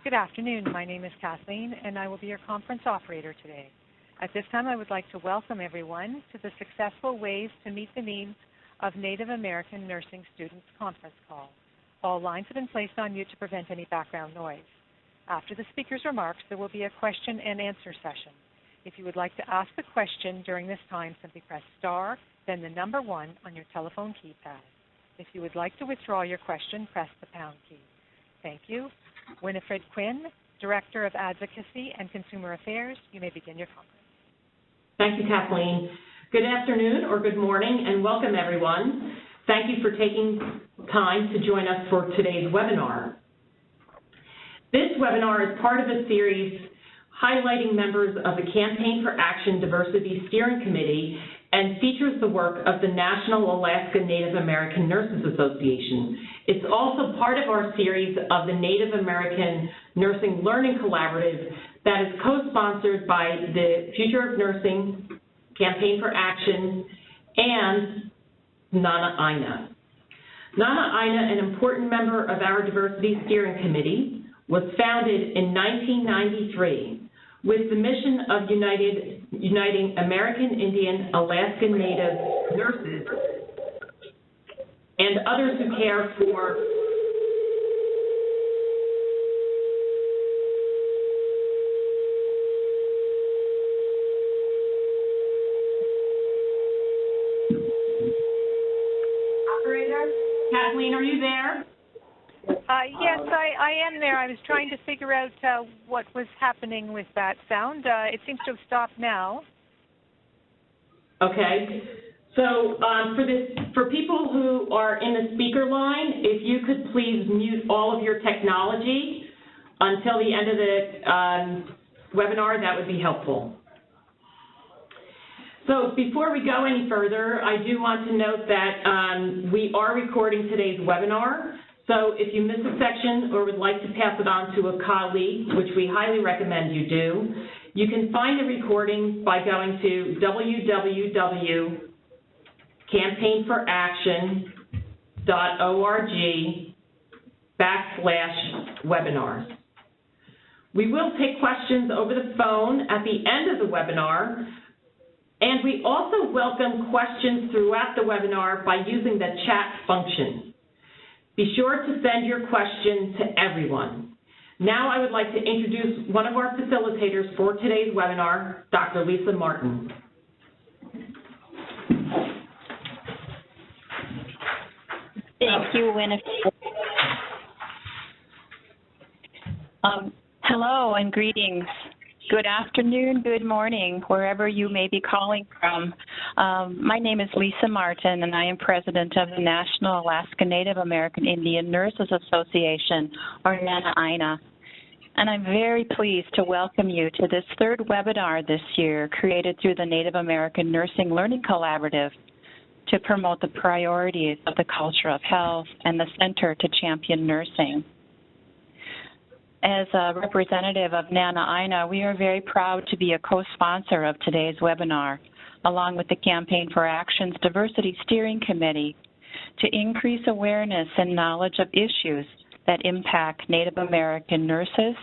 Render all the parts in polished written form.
Good afternoon. My name is Kathleen, and I will be your conference operator today. At this time, I would like to welcome everyone to the Successful Ways to Meet the Needs of Native American Nursing Students conference call. All lines have been placed on mute to prevent any background noise. After the speaker's remarks, there will be a question and answer session. If you would like to ask a question during this time, simply press star, then the number 1 on your telephone keypad. If you would like to withdraw your question, press the pound key. Thank you. Winifred Quinn, Director of Advocacy and Consumer Affairs, you may begin your conference. Thank you, Kathleen. Good afternoon or good morning, and welcome, everyone. Thank you for taking time to join us for today's webinar. This webinar is part of a series highlighting members of the Campaign for Action Diversity Steering Committee and features the work of the National Alaska Native American Nurses Association. It's also part of our series of the Native American Nursing Learning Collaborative that is co-sponsored by the Future of Nursing, Campaign for Action, and Nana Aina. Nana Aina, an important member of our Diversity Steering Committee, was founded in 1993 with the mission of uniting American Indian, Alaskan Native nurses and others who care for Operator? Kathleen, are you there? Yes, I am there. I was trying to figure out what was happening with that sound. It seems to have stopped now. Okay. So for people who are in the speaker line, if you could please mute all of your technology until the end of the webinar, that would be helpful. So before we go any further, I do want to note that we are recording today's webinar. So if you miss a section or would like to pass it on to a colleague, which we highly recommend you do, you can find the recording by going to www.campaignforAction.org/webinars. We will take questions over the phone at the end of the webinar, and we also welcome questions throughout the webinar by using the chat function. Be sure to send your question to everyone. Now I would like to introduce one of our facilitators for today's webinar, Dr. Lisa Martin. Thank you, Winifred. Hello and greetings. Good afternoon, good morning, wherever you may be calling from. My name is Lisa Martin, and I am president of the National Alaska Native American Indian Nurses Association, or Nana Aina. And I'm very pleased to welcome you to this third webinar this year, created through the Native American Nursing Learning Collaborative to promote the priorities of the culture of health and the Center to Champion Nursing. As a representative of Nana Aina, we are very proud to be a co-sponsor of today's webinar, along with the Campaign for Action's Diversity Steering Committee, to increase awareness and knowledge of issues that impact Native American nurses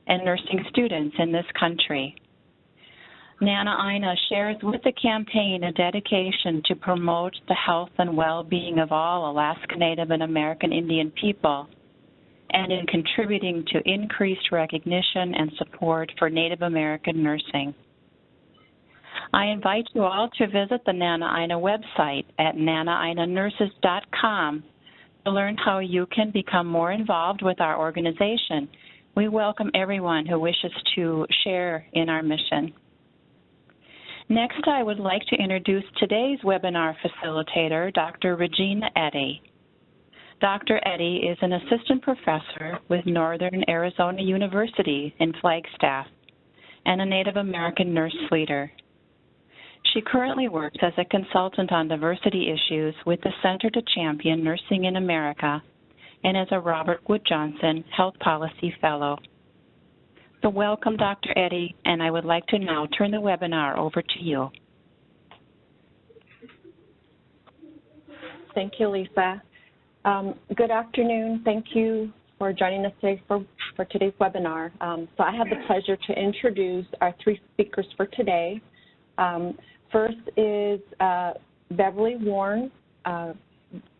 and nursing students in this country. Nana Aina shares with the campaign a dedication to promote the health and well-being of all Alaska Native and American Indian people, and in contributing to increased recognition and support for Native American nursing. I invite you all to visit the Nana Aina website at nanaainanurses.com to learn how you can become more involved with our organization. We welcome everyone who wishes to share in our mission. Next, I would like to introduce today's webinar facilitator, Dr. Regina Eddy. Dr. Eddy is an assistant professor with Northern Arizona University in Flagstaff and a Native American nurse leader. She currently works as a consultant on diversity issues with the Center to Champion Nursing in America and as a Robert Wood Johnson Health Policy Fellow. So welcome, Dr. Eddy, and I would like to now turn the webinar over to you. Thank you, Lisa. Good afternoon. Thank you for joining us today for today's webinar. So I have the pleasure to introduce our three speakers for today. First is Beverly Warren.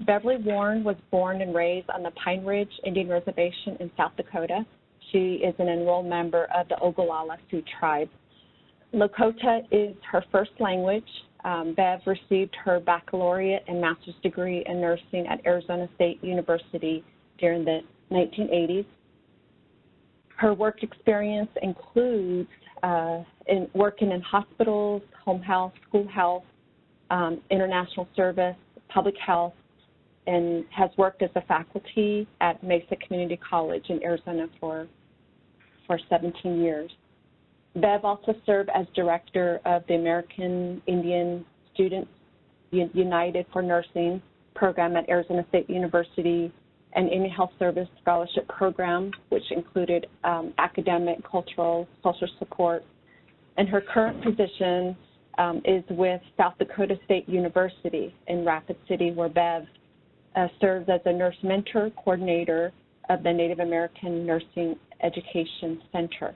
Beverly Warren was born and raised on the Pine Ridge Indian Reservation in South Dakota. She is an enrolled member of the Ogallala Sioux tribe. Lakota is her first language. Bev received her baccalaureate and master's degree in nursing at Arizona State University during the 1980s. Her work experience includes working in hospitals, home health, school health, international service, public health, and has worked as a faculty at Mesa Community College in Arizona for 17 years. Bev also served as director of the American Indian Students United for Nursing program at Arizona State University, an Indian Health Service Scholarship Program, which included academic, cultural, social support. And her current position is with South Dakota State University in Rapid City, where Bev serves as a nurse mentor coordinator of the Native American Nursing Education Center.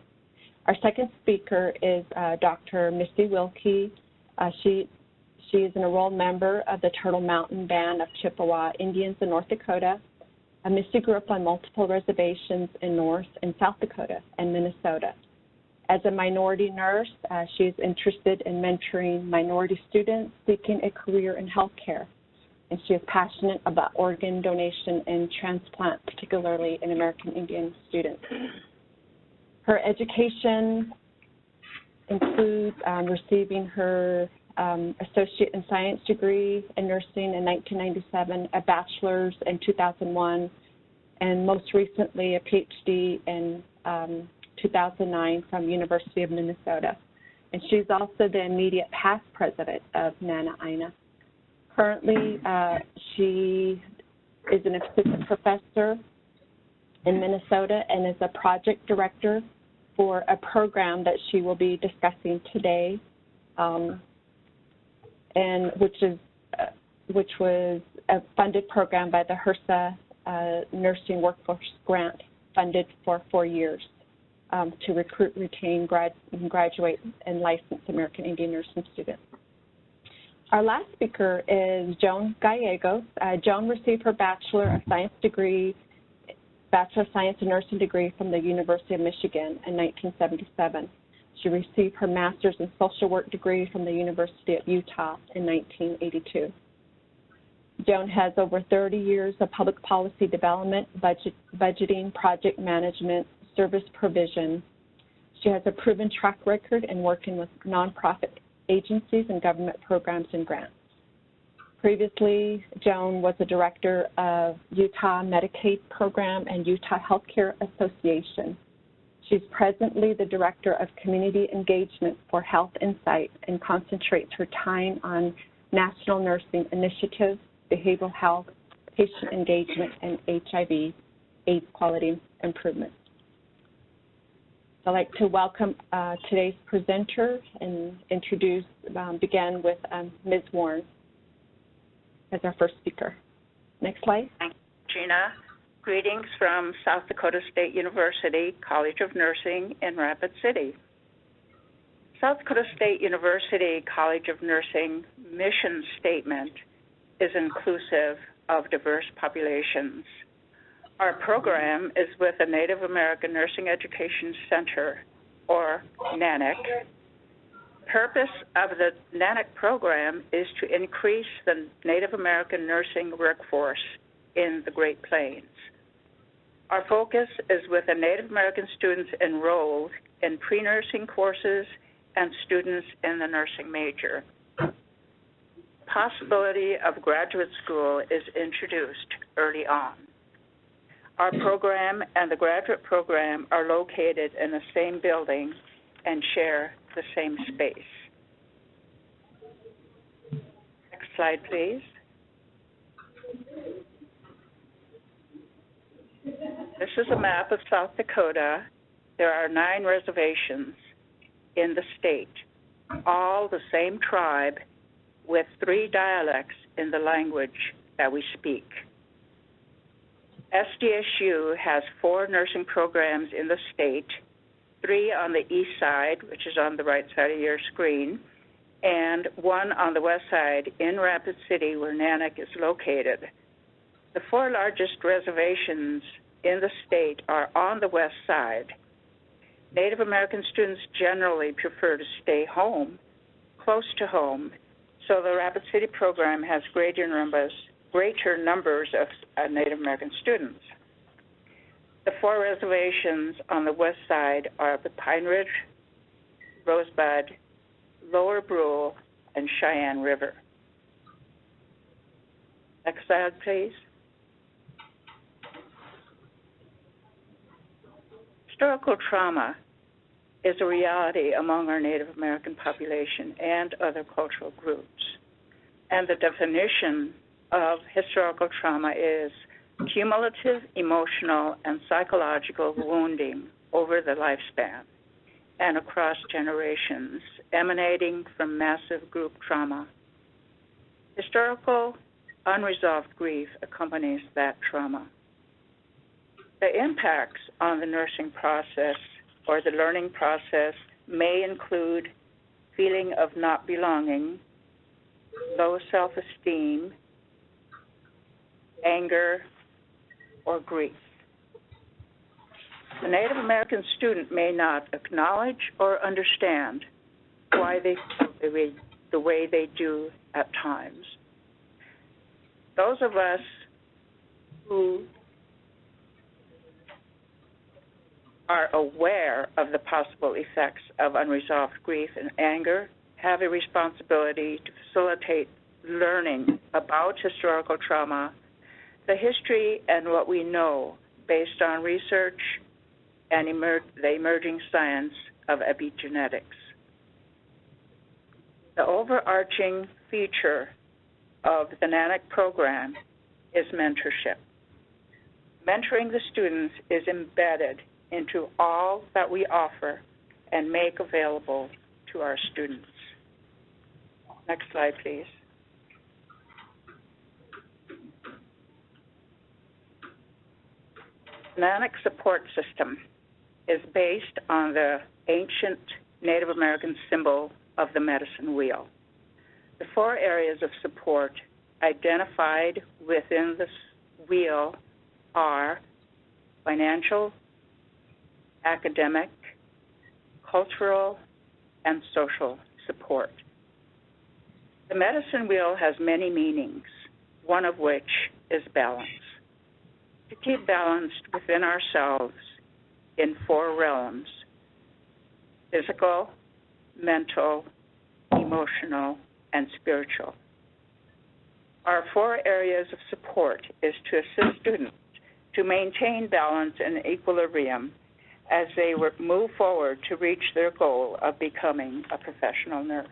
Our second speaker is Dr. Misty Wilkie. She is an enrolled member of the Turtle Mountain Band of Chippewa Indians in North Dakota. Misty grew up on multiple reservations in North and South Dakota and Minnesota. As a minority nurse, she is interested in mentoring minority students seeking a career in healthcare, and she is passionate about organ donation and transplant, particularly in American Indian students. Her education includes receiving her Associate in Science degree in nursing in 1997, a bachelor's in 2001, and most recently a PhD in 2009 from University of Minnesota. And she's also the immediate past president of Nana Aina. Currently, she is an assistant professor in Minnesota and is a project director for a program that she will be discussing today, and which was a funded program by the HRSA Nursing Workforce Grant, funded for 4 years to recruit, retain, graduate, and license American Indian nursing students. Our last speaker is Joan Gallegos. Joan received her Bachelor of Science in Nursing degree from the University of Michigan in 1977. She received her Master's in Social Work degree from the University of Utah in 1982. Joan has over 30 years of public policy development, budgeting, project management, service provision. She has a proven track record in working with nonprofit agencies and government programs and grants. Previously, Joan was the director of Utah Medicaid Program and Utah Healthcare Association. She's presently the director of community engagement for Health Insight and concentrates her time on national nursing initiatives, behavioral health, patient engagement, and HIV/AIDS quality improvement. I'd like to welcome today's presenter and begin with Ms. Warren as our first speaker. Next slide. Thank you, Gina. Greetings from South Dakota State University College of Nursing in Rapid City. South Dakota State University College of Nursing mission statement is inclusive of diverse populations. Our program is with the Native American Nursing Education Center, or NANC. Purpose of the NANC program is to increase the Native American nursing workforce in the Great Plains. Our focus is with the Native American students enrolled in pre-nursing courses and students in the nursing major. Possibility of graduate school is introduced early on. Our program and the graduate program are located in the same building and share the same space. Next slide, please. This is a map of South Dakota. There are 9 reservations in the state, all the same tribe with 3 dialects in the language that we speak. SDSU has 4 nursing programs in the state, 3 on the east side, which is on the right side of your screen, and 1 on the west side in Rapid City, where Nanac is located. The 4 largest reservations in the state are on the west side. Native American students generally prefer to stay home, close to home, so the Rapid City program has greater numbers of Native American students. The 4 reservations on the west side are the Pine Ridge, Rosebud, Lower Brule, and Cheyenne River. Next slide, please. Historical trauma is a reality among our Native American population and other cultural groups. And the definition of historical trauma is cumulative emotional and psychological wounding over the lifespan and across generations, emanating from massive group trauma. Historical unresolved grief accompanies that trauma. The impacts on the nursing process or the learning process may include feeling of not belonging, low self-esteem, anger, or grief. The Native American student may not acknowledge or understand why they feel the way they do at times. Those of us who are aware of the possible effects of unresolved grief and anger have a responsibility to facilitate learning about historical trauma, the history and what we know based on research and the emerging science of epigenetics. The overarching feature of the Nanac program is mentorship. Mentoring the students is embedded into all that we offer and make available to our students. Next slide, please. The Nanac support system is based on the ancient Native American symbol of the medicine wheel. The 4 areas of support identified within this wheel are financial, academic, cultural, and social support. The medicine wheel has many meanings, one of which is balance. To keep balanced within ourselves in 4 realms: physical, mental, emotional, and spiritual. Our 4 areas of support is to assist students to maintain balance and equilibrium as they move forward to reach their goal of becoming a professional nurse.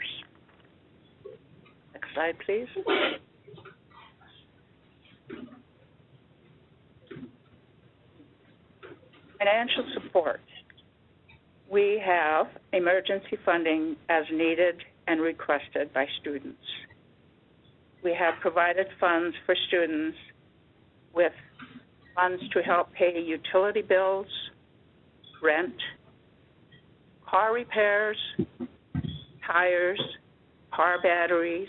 Next slide, please. Financial support. We have emergency funding as needed and requested by students. We have provided funds for students with funds to help pay utility bills, rent, car repairs, tires, car batteries,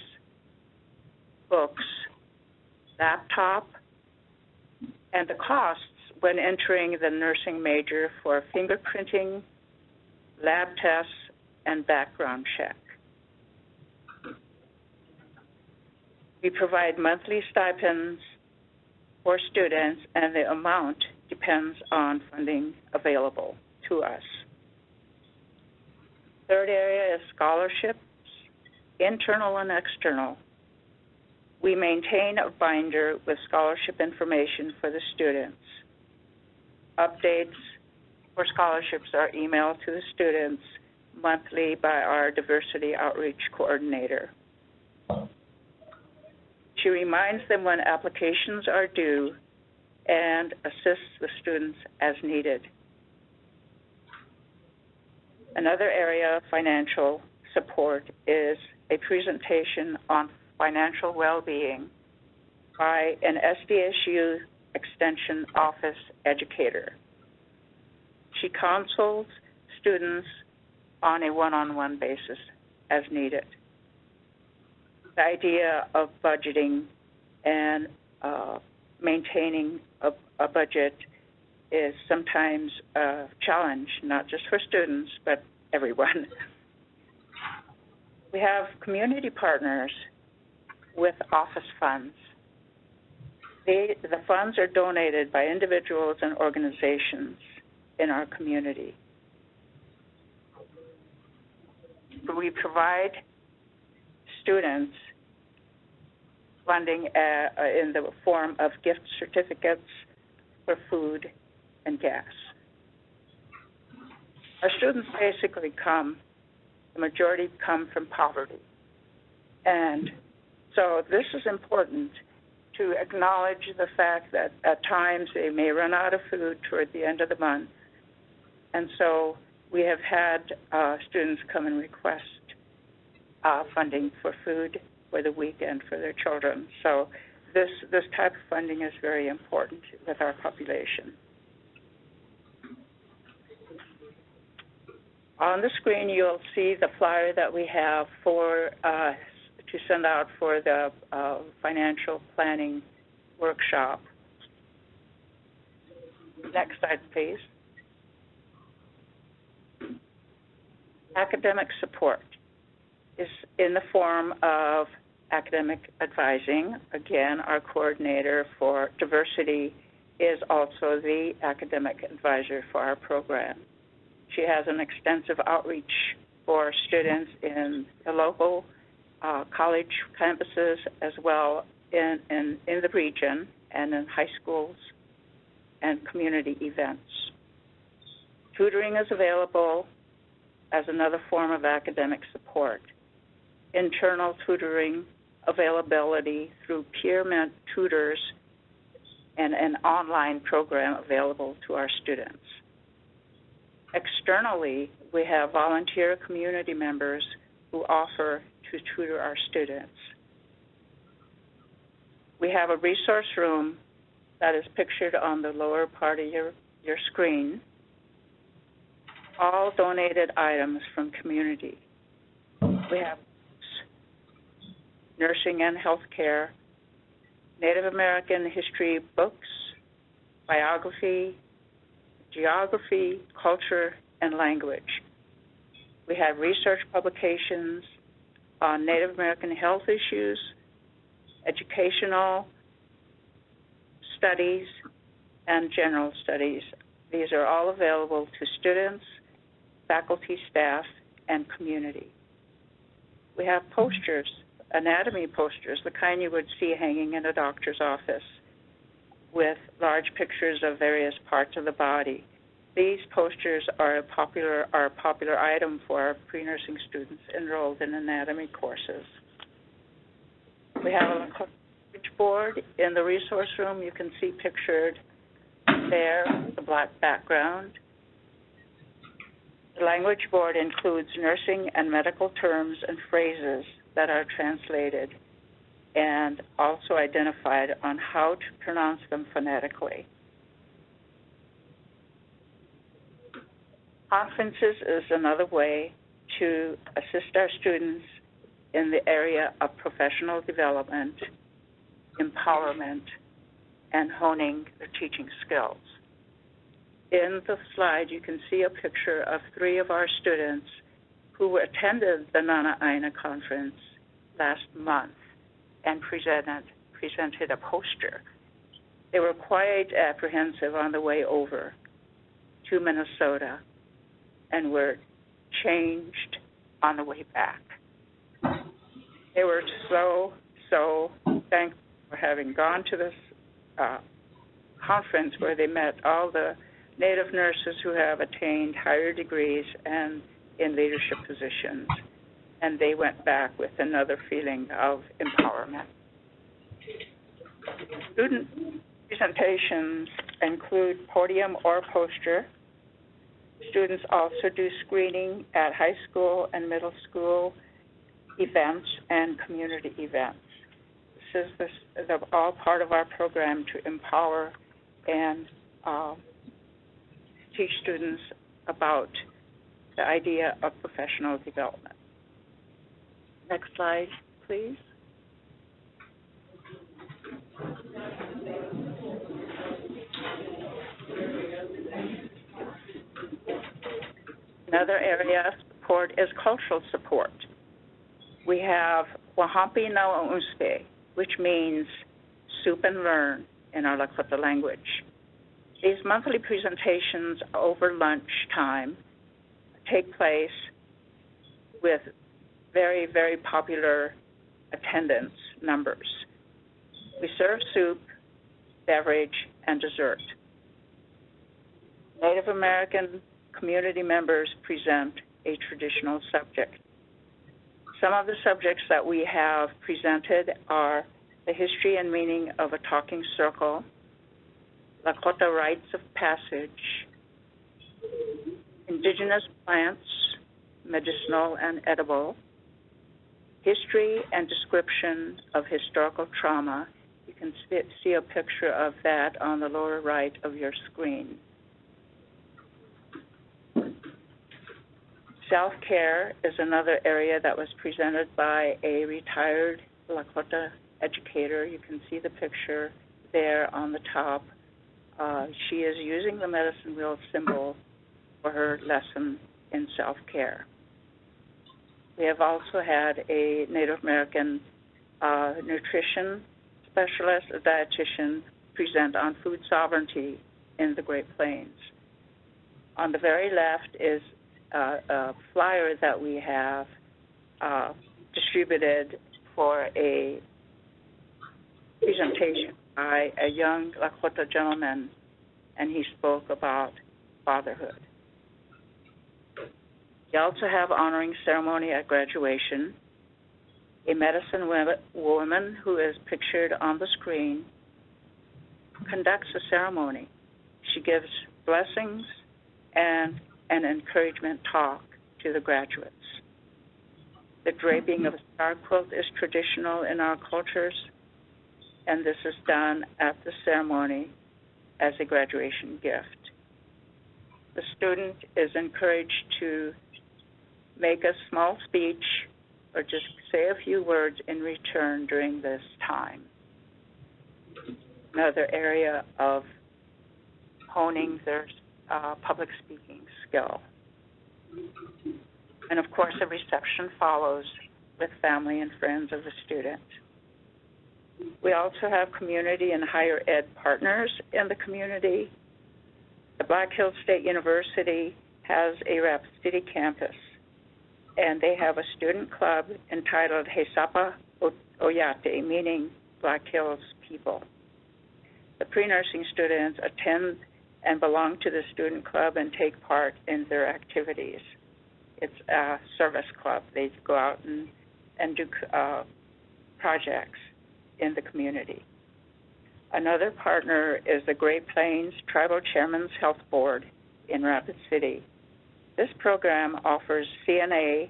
books, laptop, and the costs when entering the nursing major for fingerprinting, lab tests, and background check. We provide monthly stipends for students, and the amount depends on funding available to us. Third area is scholarships, internal and external. We maintain a binder with scholarship information for the students. Updates for scholarships are emailed to the students monthly by our diversity outreach coordinator. She reminds them when applications are due and assists the students as needed. Another area of financial support is a presentation on financial well-being by an SDSU Extension Office educator. She counsels students on a one-on-one basis as needed. The idea of budgeting and maintaining a budget is sometimes a challenge, not just for students, but everyone. We have community partners with office funds. The funds are donated by individuals and organizations in our community. We provide students funding in the form of gift certificates for food and gas. Our students basically the majority come from poverty. And so this is important to acknowledge the fact that at times they may run out of food toward the end of the month. And so we have had students come and request funding for food for the weekend for their children. So this type of funding is very important with our population. On the screen, you'll see the flyer that we have to send out for the financial planning workshop. Next slide, please. Academic support is in the form of academic advising. Again, our coordinator for diversity is also the academic advisor for our program. She has an extensive outreach for students in the local college campuses as well in the region and in high schools and community events. Tutoring is available as another form of academic support. Internal tutoring availability through peer-mentored tutors and an online program available to our students. Externally, we have volunteer community members who offer to tutor our students. We have a resource room that is pictured on the lower part of your screen. All donated items from community. We have nursing and healthcare, Native American history books, biography, geography, culture, and language. We have research publications on Native American health issues, educational studies, and general studies. These are all available to students, faculty, staff, and community. We have posters, anatomy posters, the kind you would see hanging in a doctor's office with large pictures of various parts of the body. These posters are a popular item for our pre-nursing students enrolled in anatomy courses. We have a language board in the resource room. You can see pictured there, the black background. The language board includes nursing and medical terms and phrases that are translated and also identified on how to pronounce them phonetically. Conferences is another way to assist our students in the area of professional development, empowerment, and honing their teaching skills. In the slide, you can see a picture of 3 of our students who attended the Nana Aina conference last month and presented a poster. They were quite apprehensive on the way over to Minnesota and were changed on the way back. They were so thankful for having gone to this conference where they met all the Native nurses who have attained higher degrees and in leadership positions, and they went back with another feeling of empowerment. Student presentations include podium or poster. Students also do screening at high school and middle school events and community events. This is all part of our program to empower and teach students about the idea of professional development. Next slide, please. Another area of support is cultural support. We have Wahampi Nau'uspe, which means soup and learn in our Lakota language. These monthly presentations over lunchtime take place with very, very popular attendance numbers. We serve soup, beverage, and dessert. Native American community members present a traditional subject. Some of the subjects that we have presented are the history and meaning of a talking circle, Lakota rites of passage, indigenous plants, medicinal and edible, history and description of historical trauma. You can see a picture of that on the lower right of your screen. Self-care is another area that was presented by a retired Lakota educator. You can see the picture there on the top. She is using the medicine wheel symbol for her lesson in self-care. We have also had a Native American nutrition specialist, a dietitian, present on food sovereignty in the Great Plains. On the very left is a flyer that we have distributed for a presentation by a young Lakota gentleman, and he spoke about fatherhood. We also have honoring ceremony at graduation. A medicine woman who is pictured on the screen conducts a ceremony. She gives blessings and an encouragement talk to the graduates. The draping of a star quilt is traditional in our cultures, and this is done at the ceremony as a graduation gift. The student is encouraged to make a small speech or just say a few words in return during this time. Another area of honing their public speaking skill. And of course, a reception follows with family and friends of the student. We also have community and higher ed partners in the community. The Black Hills State University has a Rapid City campus, and they have a student club entitled Hesapa Oyate, meaning Black Hills people. The pre-nursing students attend and belong to the student club and take part in their activities. It's a service club. They go out and do projects in the community. Another partner is the Great Plains Tribal Chairman's Health Board in Rapid City. This program offers CNA,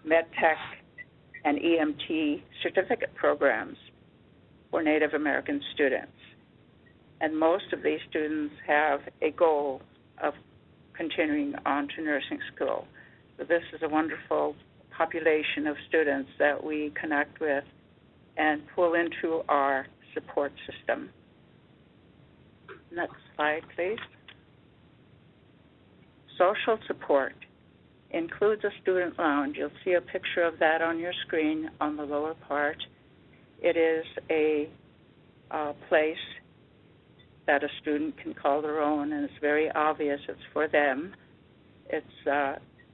MedTech, and EMT certificate programs for Native American students. And most of these students have a goal of continuing on to nursing school. So this is a wonderful population of students that we connect with and pull into our support system. Next slide, please. Social support includes a student lounge. You'll see a picture of that on your screen on the lower part. It is a place that a student can call their own, and it's very obvious it's for them. It's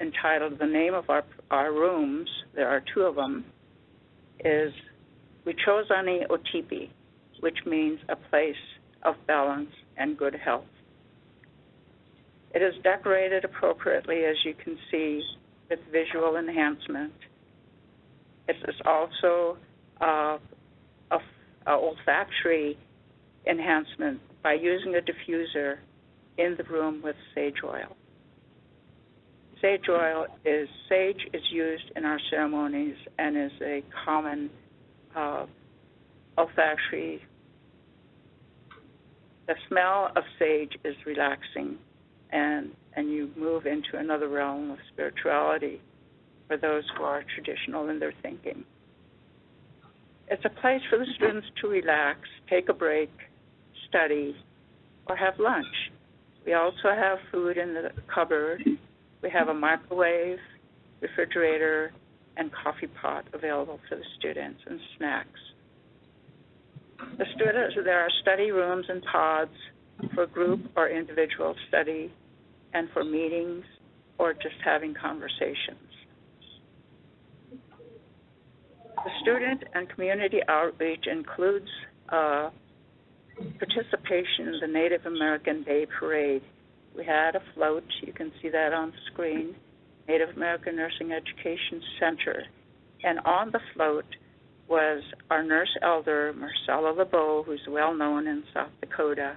entitled, the name of our rooms, there are two of them, is Wichozani Otipi, which means a place of balance and good health. It is decorated appropriately, as you can see, with visual enhancement. It is also a olfactory enhancement by using a diffuser in the room with sage oil. Sage is used in our ceremonies and is a common olfactory The smell of sage is relaxing, and you move into another realm of spirituality for those who are traditional in their thinking. It's a place for the students to relax, take a break, study, or have lunch. We also have food in the cupboard. We have a microwave, refrigerator, and coffee pot available for the students, and snacks. The students, there are study rooms and pods for group or individual study, and for meetings or just having conversations. The student and community outreach includes participation in the Native American Day Parade. We had a float, you can see that on the screen, Native American Nursing Education Center. And on the float was our nurse elder, Marcella LeBeau, who's well known in South Dakota,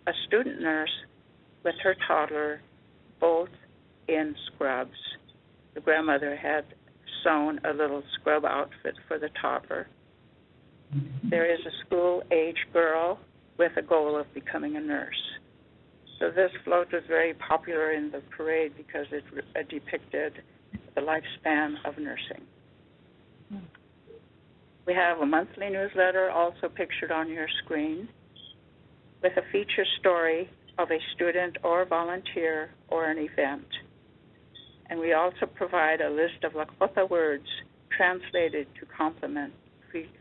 a student nurse with her toddler, both in scrubs. The grandmother had sewn a little scrub outfit for the toddler. There is a school-age girl with a goal of becoming a nurse. So this float was very popular in the parade because it depicted the lifespan of nursing. We have a monthly newsletter also pictured on your screen with a feature story of a student or volunteer or an event. And we also provide a list of Lakota words translated to complement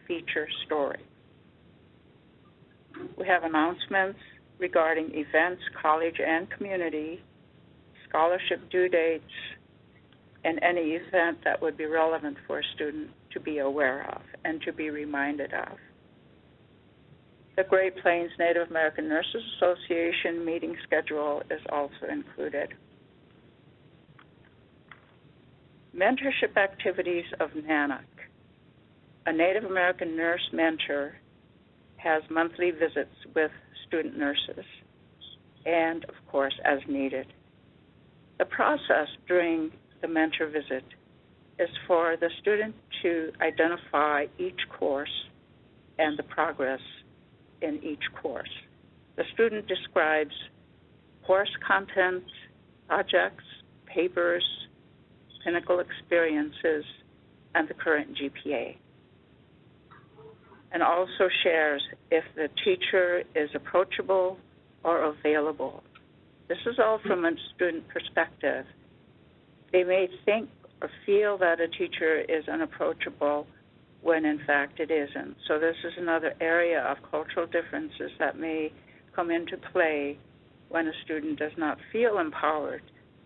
feature story. We have announcements regarding events, college and community, scholarship due dates, and any event that would be relevant for a student to be aware of and to be reminded of. The Great Plains Native American Nurses Association meeting schedule is also included. Mentorship activities of NANUC. A Native American nurse mentor has monthly visits with student nurses and, of course, as needed. The process during the mentor visit is for the student to identify each course and the progress in each course. The student describes course content, projects, papers, clinical experiences, and the current GPA, and also shares if the teacher is approachable or available. This is all from a student perspective. They may think or feel that a teacher is unapproachable when in fact it isn't. So this is another area of cultural differences that may come into play when a student does not feel empowered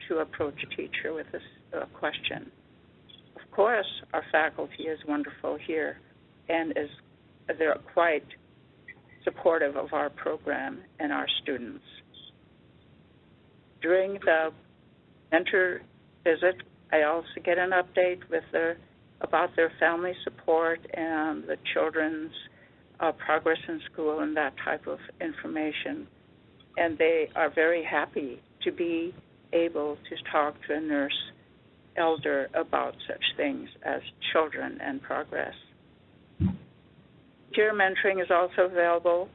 to approach a teacher with a question. Of course, our faculty is wonderful here and they're quite supportive of our program and our students. During the mentor visit, I also get an update about their family support and the children's progress in school and that type of information. And they are very happy to be able to talk to a nurse elder about such things as children and progress. Peer mentoring is also available.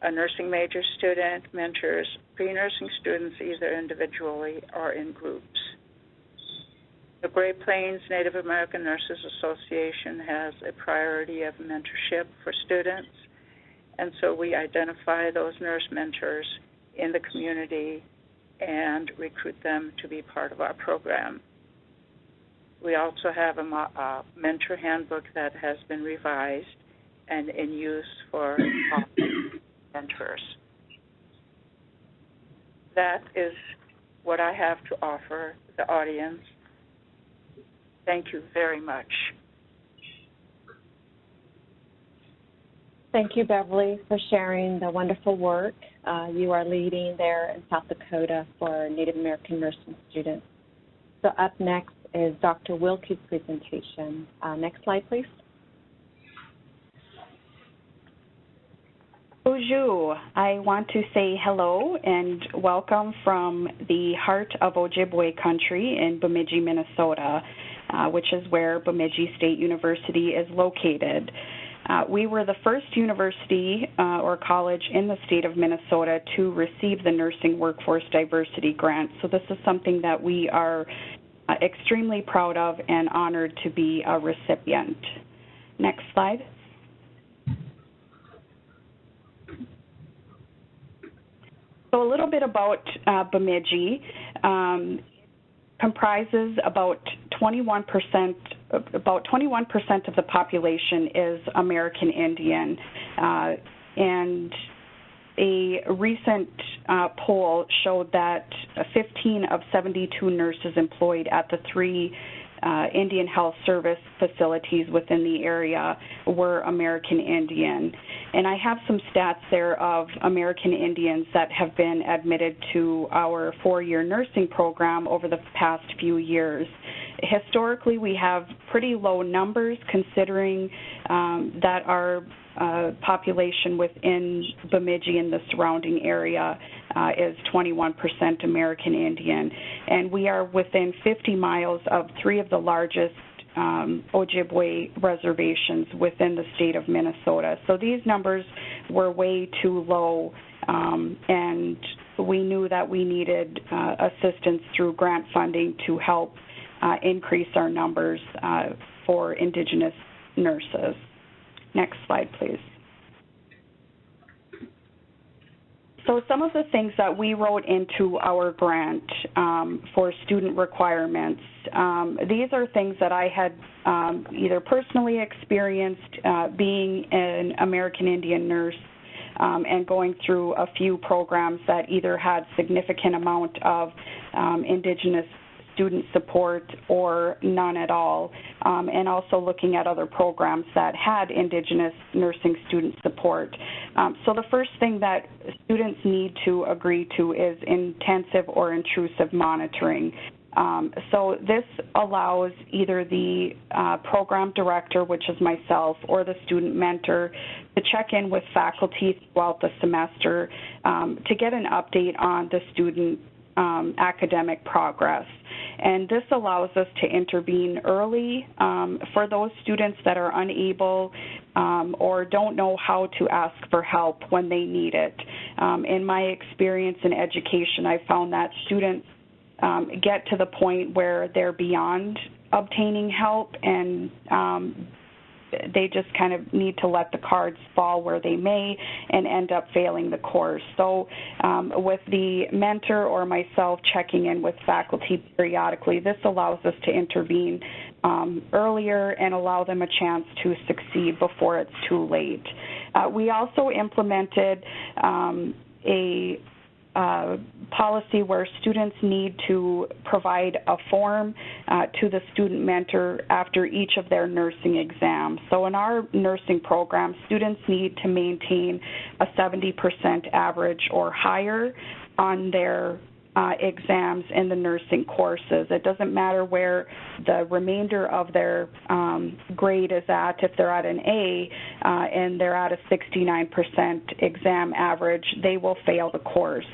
A nursing major student mentors pre-nursing students either individually or in groups. The Great Plains Native American Nurses Association has a priority of mentorship for students, and so we identify those nurse mentors in the community and recruit them to be part of our program. We also have a mentor handbook that has been revised and in use for mentors. That is what I have to offer the audience. Thank you very much. Thank you, Beverly, for sharing the wonderful work you are leading there in South Dakota for Native American nursing students. So up next is Dr. Wilkie's presentation. Next slide, please. Bonjour. I want to say hello and welcome from the heart of Ojibwe country in Bemidji, Minnesota, which is where Bemidji State University is located. We were the first university or college in the state of Minnesota to receive the Nursing Workforce Diversity Grant, so this is something that we are extremely proud of and honored to be a recipient. Next slide. So a little bit about Bemidji. Comprises about 21% of the population is American Indian, and a recent poll showed that 15 of 72 nurses employed at the 3 Indian Health Service facilities within the area were American Indian. And I have some stats there of American Indians that have been admitted to our 4-year nursing program over the past few years. Historically, we have pretty low numbers considering that our population within Bemidji and the surrounding area is 21% American Indian. And we are within 50 miles of 3 of the largest Ojibwe reservations within the state of Minnesota. So these numbers were way too low, and we knew that we needed assistance through grant funding to help increase our numbers for Indigenous nurses. Next slide, please. So some of the things that we wrote into our grant for student requirements, these are things that I had either personally experienced being an American Indian nurse and going through a few programs that either had significant amount of Indigenous student support or none at all, and also looking at other programs that had Indigenous nursing student support. So the first thing that students need to agree to is intensive or intrusive monitoring. So this allows either the program director, which is myself, or the student mentor to check in with faculty throughout the semester to get an update on the student academic progress. And this allows us to intervene early for those students that are unable or don't know how to ask for help when they need it. In my experience in education, I found that students get to the point where they're beyond obtaining help, and they just kind of need to let the cards fall where they may and end up failing the course. So with the mentor or myself checking in with faculty periodically, this allows us to intervene earlier and allow them a chance to succeed before it's too late. We also implemented a policy where students need to provide a form to the student mentor after each of their nursing exams. So in our nursing program, students need to maintain a 70% average or higher on their exams in the nursing courses. It doesn't matter where the remainder of their grade is at. If they're at an A and they're at a 69% exam average, they will fail the course.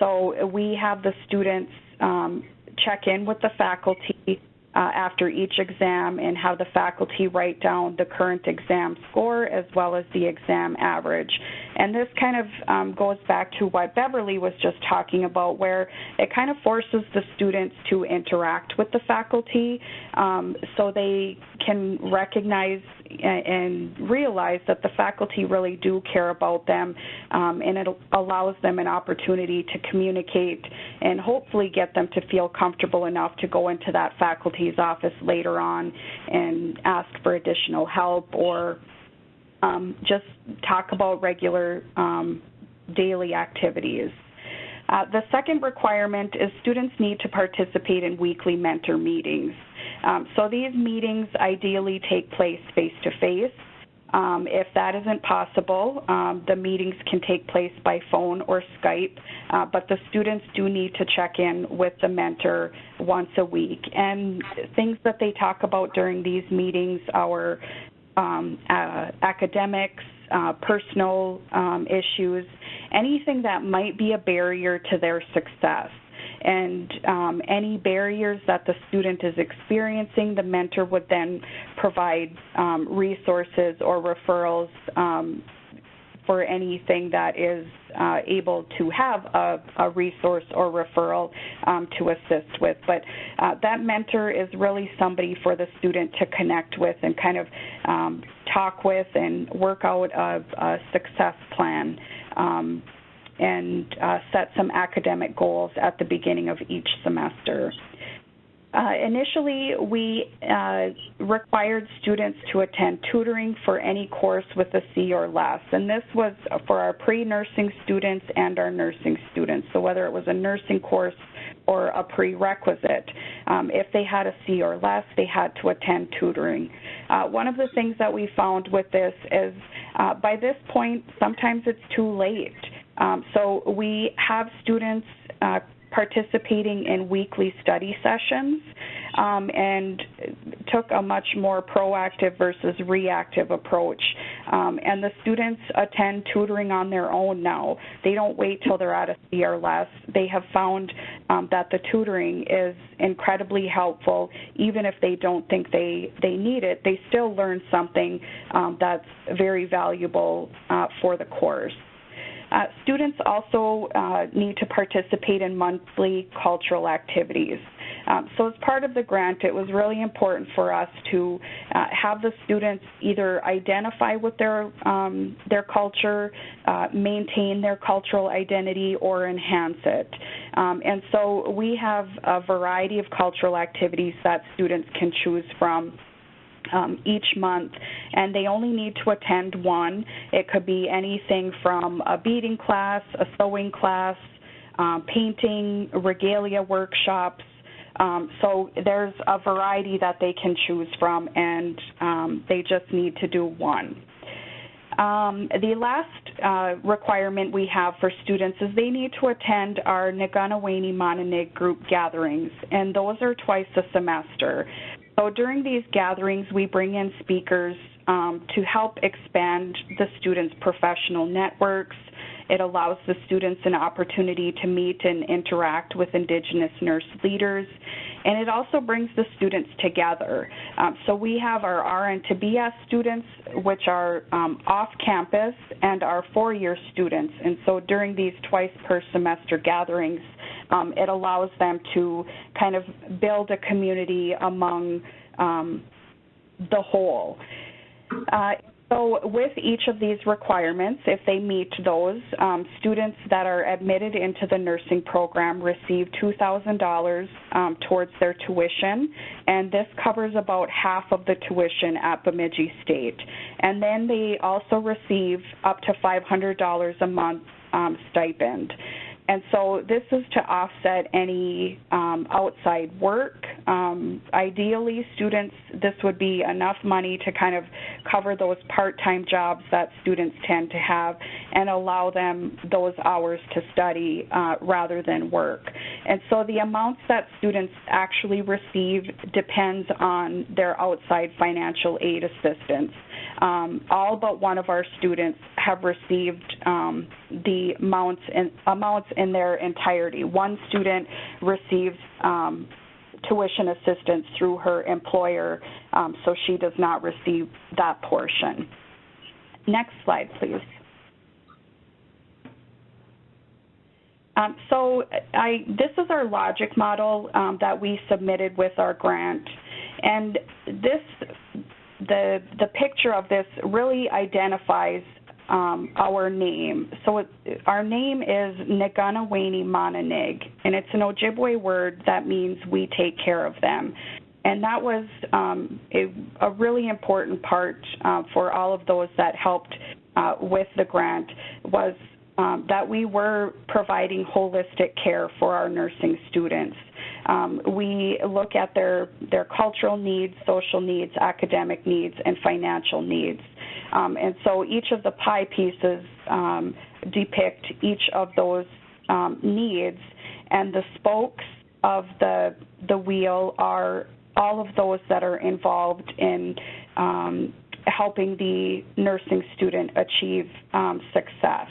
So we have the students check in with the faculty after each exam and have the faculty write down the current exam score as well as the exam average. And this kind of goes back to what Beverly was just talking about, where it kind of forces the students to interact with the faculty so they can recognize and realize that the faculty really do care about them, and it allows them an opportunity to communicate and hopefully get them to feel comfortable enough to go into that faculty's office later on and ask for additional help or just talk about regular daily activities. The second requirement is students need to participate in weekly mentor meetings. So these meetings ideally take place face-to-face. If that isn't possible, the meetings can take place by phone or Skype, but the students do need to check in with the mentor once a week. And things that they talk about during these meetings are academics, personal issues, anything that might be a barrier to their success. and any barriers that the student is experiencing, the mentor would then provide resources or referrals for anything that is able to have a resource or referral to assist with. But that mentor is really somebody for the student to connect with and kind of talk with and work out a success plan and set some academic goals at the beginning of each semester. Initially, we required students to attend tutoring for any course with a C or less, and this was for our pre-nursing students and our nursing students. So whether it was a nursing course or a prerequisite, if they had a C or less, they had to attend tutoring. One of the things that we found with this is by this point, sometimes it's too late. So we have students participating in weekly study sessions and took a much more proactive versus reactive approach. And the students attend tutoring on their own now. They don't wait till they're at a C or less. They have found that the tutoring is incredibly helpful. Even if they don't think they need it, they still learn something that's very valuable for the course. Students also need to participate in monthly cultural activities. So as part of the grant, it was really important for us to have the students either identify with their culture, maintain their cultural identity, or enhance it. And so we have a variety of cultural activities that students can choose from each month, and they only need to attend one. It could be anything from a beading class, a sewing class, painting, regalia workshops. So there's a variety that they can choose from, and they just need to do one. The last requirement we have for students is they need to attend our Naganaweni-Monanig group gatherings, and those are twice a semester. So during these gatherings, we bring in speakers to help expand the students' professional networks. It allows the students an opportunity to meet and interact with Indigenous nurse leaders, and it also brings the students together. So we have our RN to BS students, which are off campus, and our four-year students. And so during these twice per semester gatherings, it allows them to kind of build a community among the whole. So with each of these requirements, if they meet those, students that are admitted into the nursing program receive $2,000 towards their tuition, and this covers about half of the tuition at Bemidji State. And then they also receive up to $500 a month stipend. And so this is to offset any outside work. Ideally, students, this would be enough money to kind of cover those part-time jobs that students tend to have and allow them those hours to study rather than work. And so the amounts that students actually receive depends on their outside financial aid assistance. All but one of our students have received the amounts in their entirety. One student receives tuition assistance through her employer, so she does not receive that portion. Next slide, please. This is our logic model that we submitted with our grant, and the picture of this really identifies our name. So our name is Naganaweni-Monanig, and it's an Ojibwe word that means we take care of them. And that was a really important part for all of those that helped with the grant was that we were providing holistic care for our nursing students. We look at their cultural needs, social needs, academic needs, and financial needs. And so each of the pie pieces depict each of those needs, and the spokes of the wheel are all of those that are involved in helping the nursing student achieve success.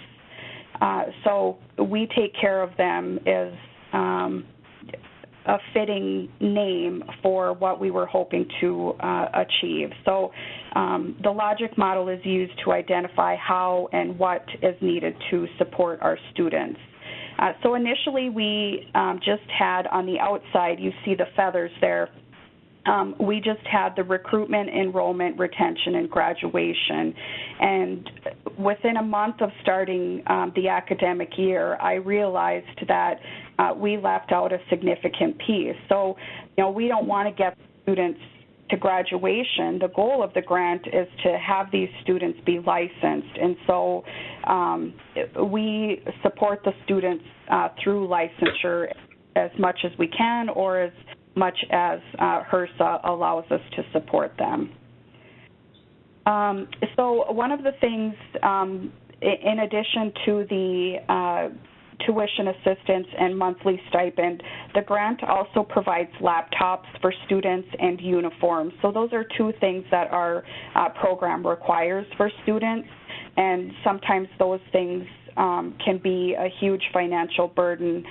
So we take care of them is a fitting name for what we were hoping to achieve. So the logic model is used to identify how and what is needed to support our students. So initially we just had on the outside, you see the feathers there, we just had the recruitment, enrollment, retention, and graduation. And within a month of starting the academic year, I realized that we left out a significant piece. So, we don't want to get students to graduation. The goal of the grant is to have these students be licensed. And so we support the students through licensure as much as we can, or as much as HRSA allows us to support them. So one of the things, in addition to the tuition assistance and monthly stipend, the grant also provides laptops for students and uniforms. So those are two things that our program requires for students, and sometimes those things can be a huge financial burden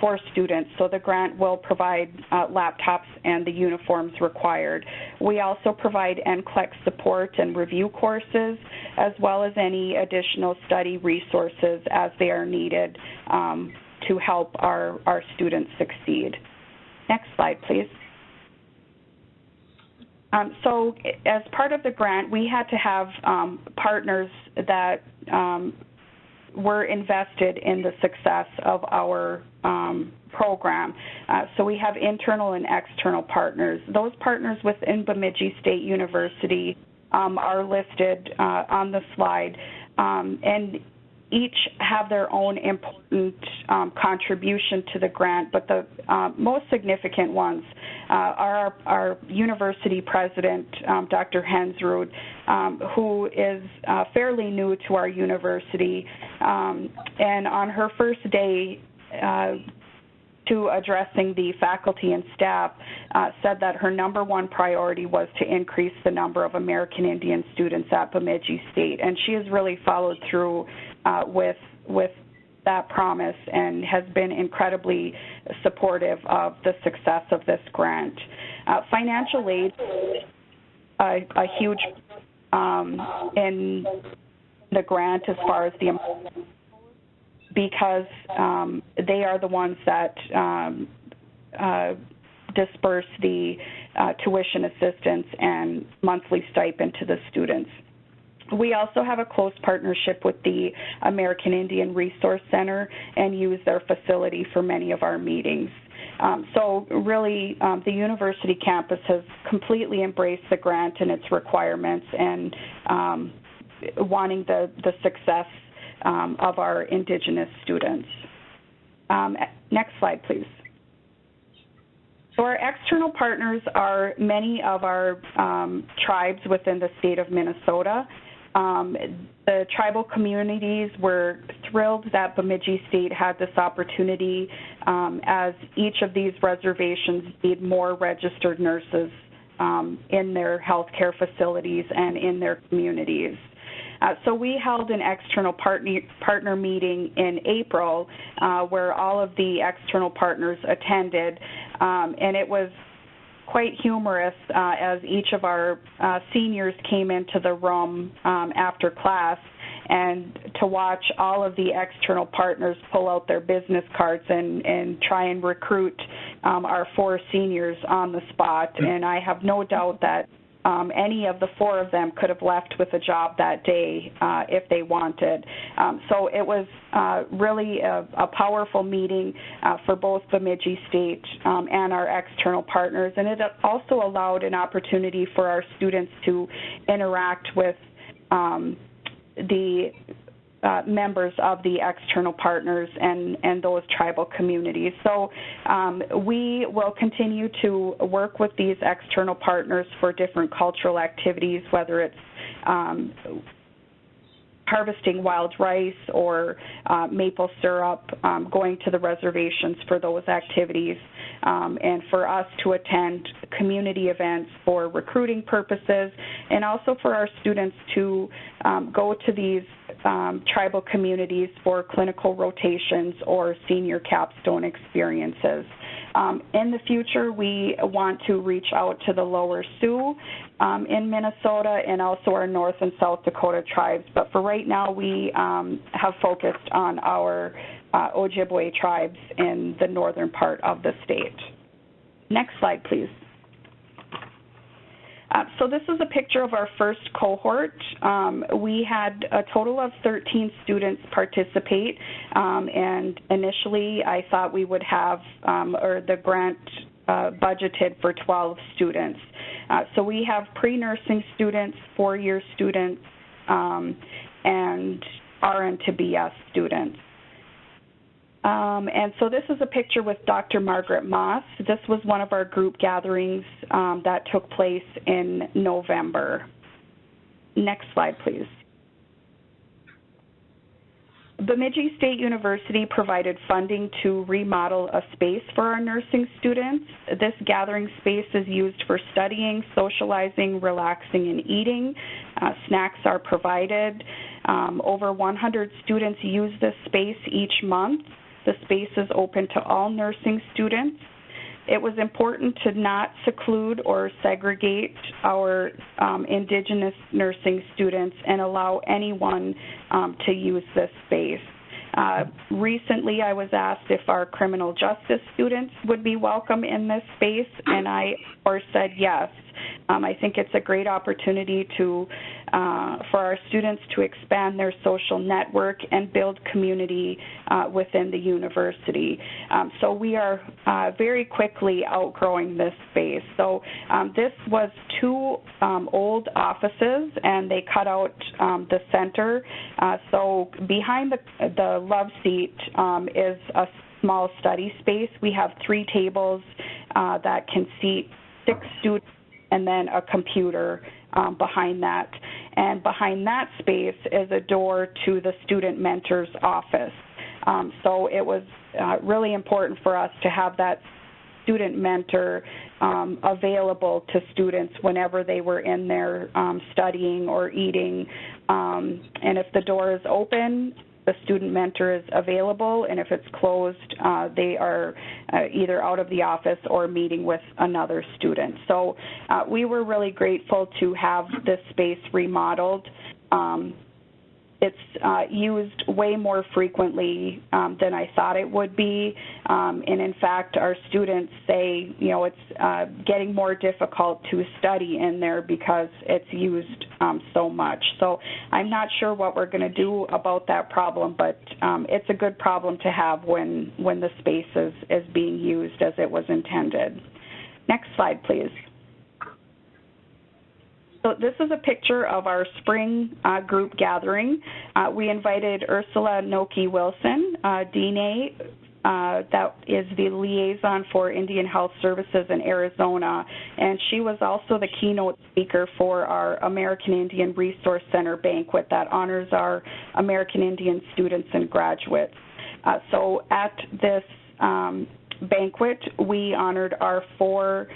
for students. So the grant will provide laptops and the uniforms required. We also provide NCLEX support and review courses, as well as any additional study resources as they are needed to help our students succeed. Next slide, please. So as part of the grant, we had to have partners that were invested in the success of our program. So we have internal and external partners. Those partners within Bemidji State University are listed on the slide, and each have their own important contribution to the grant, but the most significant ones are our university president, Dr. Hensrud, who is fairly new to our university, and on her first day to addressing the faculty and staff, said that her number one priority was to increase the number of American Indian students at Bemidji State, and she has really followed through with that promise and has been incredibly supportive of the success of this grant. Financial aid, a huge in the grant as far as the amount, because they are the ones that disperse the tuition assistance and monthly stipend to the students. We also have a close partnership with the American Indian Resource Center and use their facility for many of our meetings. So really, the university campus has completely embraced the grant and its requirements, and wanting the success of our Indigenous students. Next slide, please. So our external partners are many of our tribes within the state of Minnesota. The tribal communities were thrilled that Bemidji State had this opportunity, as each of these reservations need more registered nurses in their healthcare facilities and in their communities. So we held an external partner meeting in April where all of the external partners attended, and it was quite humorous as each of our seniors came into the room after class, and to watch all of the external partners pull out their business cards and try and recruit our 4 seniors on the spot. And I have no doubt that any of the 4 of them could have left with a job that day if they wanted. So it was really a powerful meeting for both Bemidji State and our external partners, and it also allowed an opportunity for our students to interact with the members of the external partners and those tribal communities. So we will continue to work with these external partners for different cultural activities, whether it's harvesting wild rice or maple syrup, going to the reservations for those activities, and for us to attend community events for recruiting purposes, and also for our students to go to these tribal communities for clinical rotations or senior capstone experiences. In the future, we want to reach out to the Lower Sioux in Minnesota and also our North and South Dakota tribes. But for right now, we have focused on our Ojibwe tribes in the northern part of the state. Next slide, please. So this is a picture of our first cohort. We had a total of 13 students participate, and initially I thought we would have, or the grant budgeted for 12 students. So we have pre-nursing students, 4-year students, and RN to BS students. And so this is a picture with Dr. Margaret Moss. This was one of our group gatherings that took place in November. Next slide, please. Bemidji State University provided funding to remodel a space for our nursing students. This gathering space is used for studying, socializing, relaxing, and eating. Snacks are provided. Over 100 students use this space each month. The space is open to all nursing students. It was important to not seclude or segregate our Indigenous nursing students and allow anyone to use this space. Recently, I was asked if our criminal justice students would be welcome in this space, and I, of course, said yes. I think it's a great opportunity to, for our students to expand their social network and build community within the university. So we are very quickly outgrowing this space. So this was 2 old offices, and they cut out the center. So behind the love seat is a small study space. We have 3 tables that can seat 6 students, and then a computer behind that. And behind that space is a door to the student mentor's office. So it was really important for us to have that student mentor available to students whenever they were in there studying or eating. And if the door is open, the student mentor is available, and if it's closed, they are either out of the office or meeting with another student. So we were really grateful to have this space remodeled. It's used way more frequently than I thought it would be, and in fact, our students say, you know, it's getting more difficult to study in there because it's used so much. So I'm not sure what we're going to do about that problem, but it's a good problem to have when the space is being used as it was intended. Next slide, please. So this is a picture of our spring group gathering. We invited Ursula Noki-Wilson, DNA, that is the liaison for Indian Health Services in Arizona, and she was also the keynote speaker for our American Indian Resource Center banquet that honors our American Indian students and graduates. So at this banquet, we honored our 4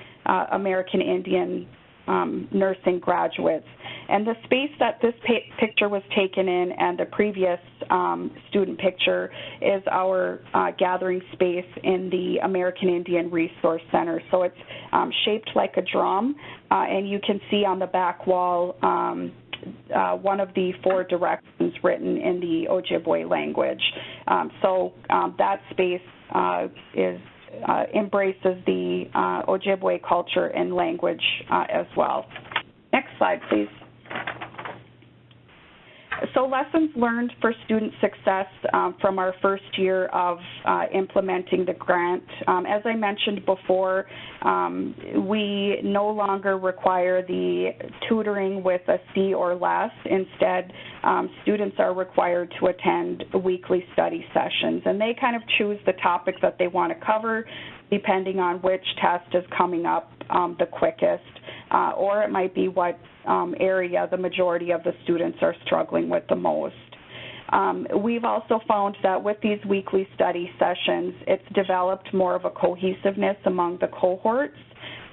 American Indian nursing graduates. And the space that this picture was taken in and the previous student picture is our gathering space in the American Indian Resource Center. So it's shaped like a drum, and you can see on the back wall one of the 4 directions written in the Ojibwe language. So that space embraces the Ojibwe culture and language as well. Next slide, please. So lessons learned for student success from our first year of implementing the grant. As I mentioned before, we no longer require the tutoring with a C or less. Instead, students are required to attend weekly study sessions, and they kind of choose the topic that they want to cover depending on which test is coming up the quickest, or it might be what area the majority of the students are struggling with the most. We've also found that with these weekly study sessions, it's developed more of a cohesiveness among the cohorts,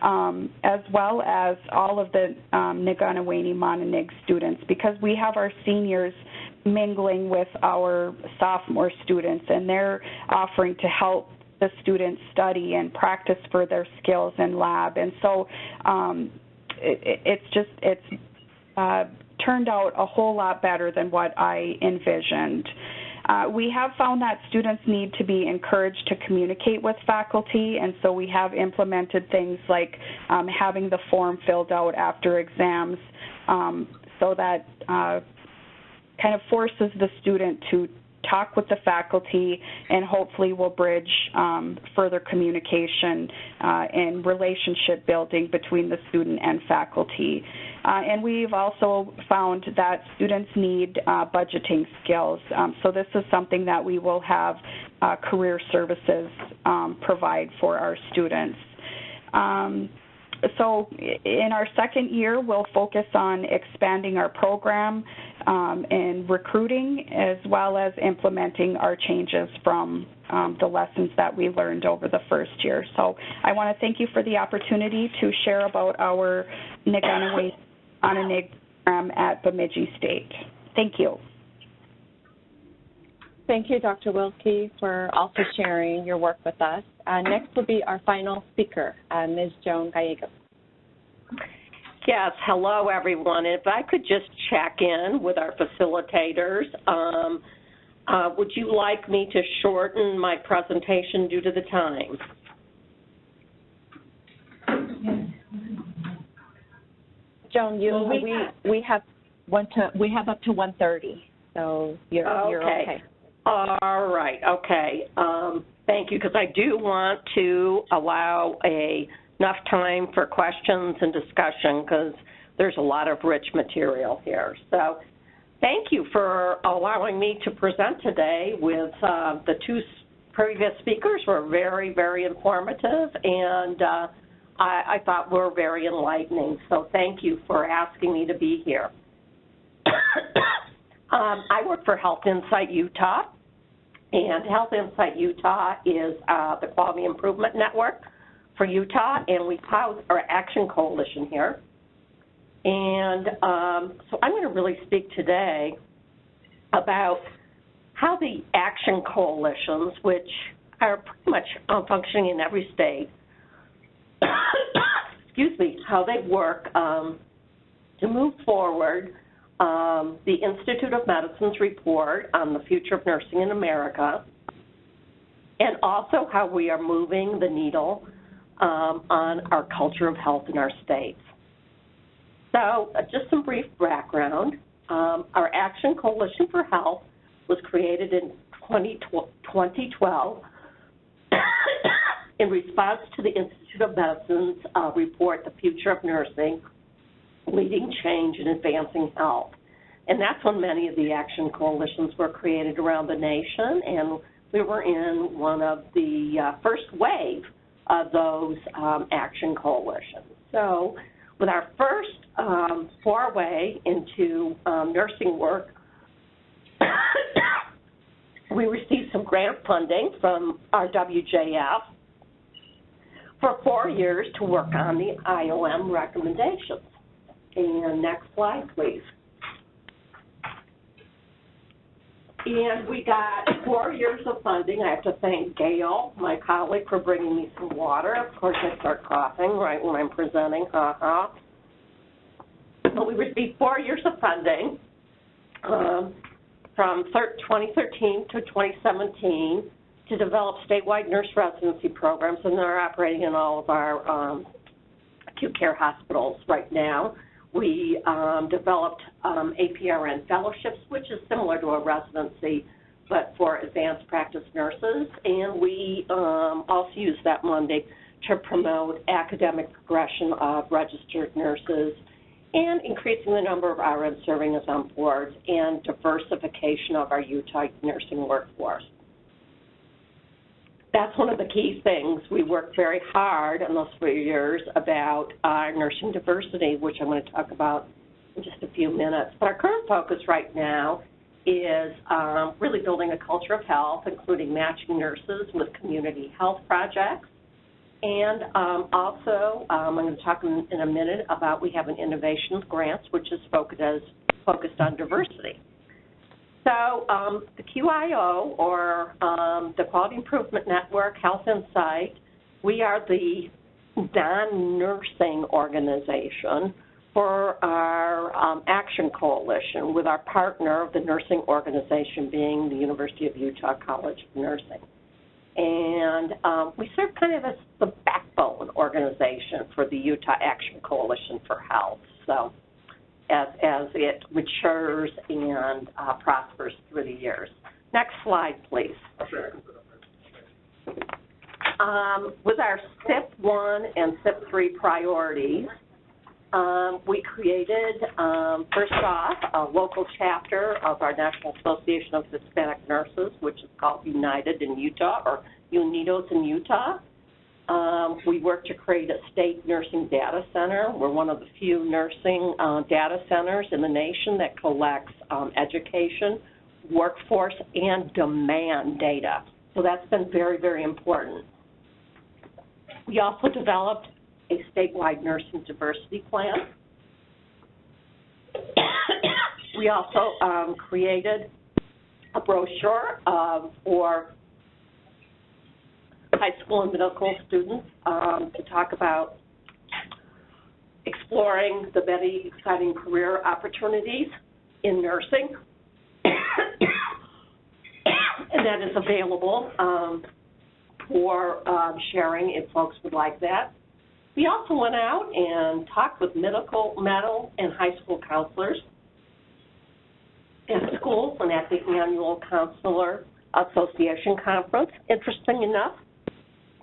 as well as all of the Niganawani-Monanig students, because we have our seniors mingling with our sophomore students, and they're offering to help the students study and practice for their skills in lab. And so it's turned out a whole lot better than what I envisioned. We have found that students need to be encouraged to communicate with faculty, and so we have implemented things like having the form filled out after exams, so that kind of forces the student to talk with the faculty and hopefully will bridge further communication and relationship building between the student and faculty. And we've also found that students need budgeting skills. So this is something that we will have career services provide for our students. So in our second year, we'll focus on expanding our program and recruiting, as well as implementing our changes from the lessons that we learned over the first year. So I want to thank you for the opportunity to share about our Niganaway on a NIG program at Bemidji State. Thank you. Thank you, Dr. Wilkie, for also sharing your work with us. Next will be our final speaker, Ms. Joan Gallegos. Yes, hello, everyone. If I could just check in with our facilitators, would you like me to shorten my presentation due to the time? Joan, we have up to 1:30, so you're okay. All right, okay. Thank you, because I do want to allow enough time for questions and discussion, because there's a lot of rich material here. So thank you for allowing me to present today with the two previous speakers were very, very informative, and I thought were very enlightening. So thank you for asking me to be here. I work for Health Insight Utah, and Health Insight Utah is the Quality Improvement Network for Utah, and we house our Action Coalition here. And so I'm going to really speak today about how the Action Coalitions, which are pretty much functioning in every state, excuse me, how they work to move forward the Institute of Medicine's report on the future of nursing in America, and also how we are moving the needle on our culture of health in our states. So just some brief background. Our Action Coalition for Health was created in 2012 in response to the Institute of Medicine's report, The Future of Nursing, Leading Change in Advancing Health. And that's when many of the Action Coalitions were created around the nation, and we were in one of the first wave of those Action Coalitions. So with our first foray into nursing work, we received some grant funding from our WJF for 4 years to work on the IOM recommendations. And next slide, please. And we got 4 years of funding. I have to thank Gail, my colleague, for bringing me some water. Of course, I start coughing right when I'm presenting. But we received 4 years of funding from 2013 to 2017 to develop statewide nurse residency programs, and they're operating in all of our acute care hospitals right now. We developed APRN fellowships, which is similar to a residency, but for advanced practice nurses. And we also use that money to promote academic progression of registered nurses and increasing the number of RNs serving as on boards and diversification of our Utah nursing workforce. That's one of the key things. We worked very hard in those 4 years about our nursing diversity, which I'm going to talk about in just a few minutes. But our current focus right now is really building a culture of health, including matching nurses with community health projects. And also, I'm going to talk in a minute about we have an innovations grant, which is focused on diversity. So the QIO, or the Quality Improvement Network Health Insight, we are the non-nursing organization for our Action Coalition, with our partner, the nursing organization, being the University of Utah College of Nursing. And we serve kind of as the backbone organization for the Utah Action Coalition for Health. So as it matures and prospers through the years. Next slide, please. With our SIP1 and SIP3 priorities, we created, first off, a local chapter of our National Association of Hispanic Nurses, which is called United in Utah, or UNITOS in Utah. We work to create a state nursing data center. We're one of the few nursing data centers in the nation that collects education, workforce, and demand data. So that's been very, very important. We also developed a statewide nursing diversity plan. We also created a brochure for high school and middle school students to talk about exploring the many exciting career opportunities in nursing. And that is available for sharing if folks would like that. We also went out and talked with middle and high school counselors at schools and at the annual Counselor Association Conference. Interesting enough,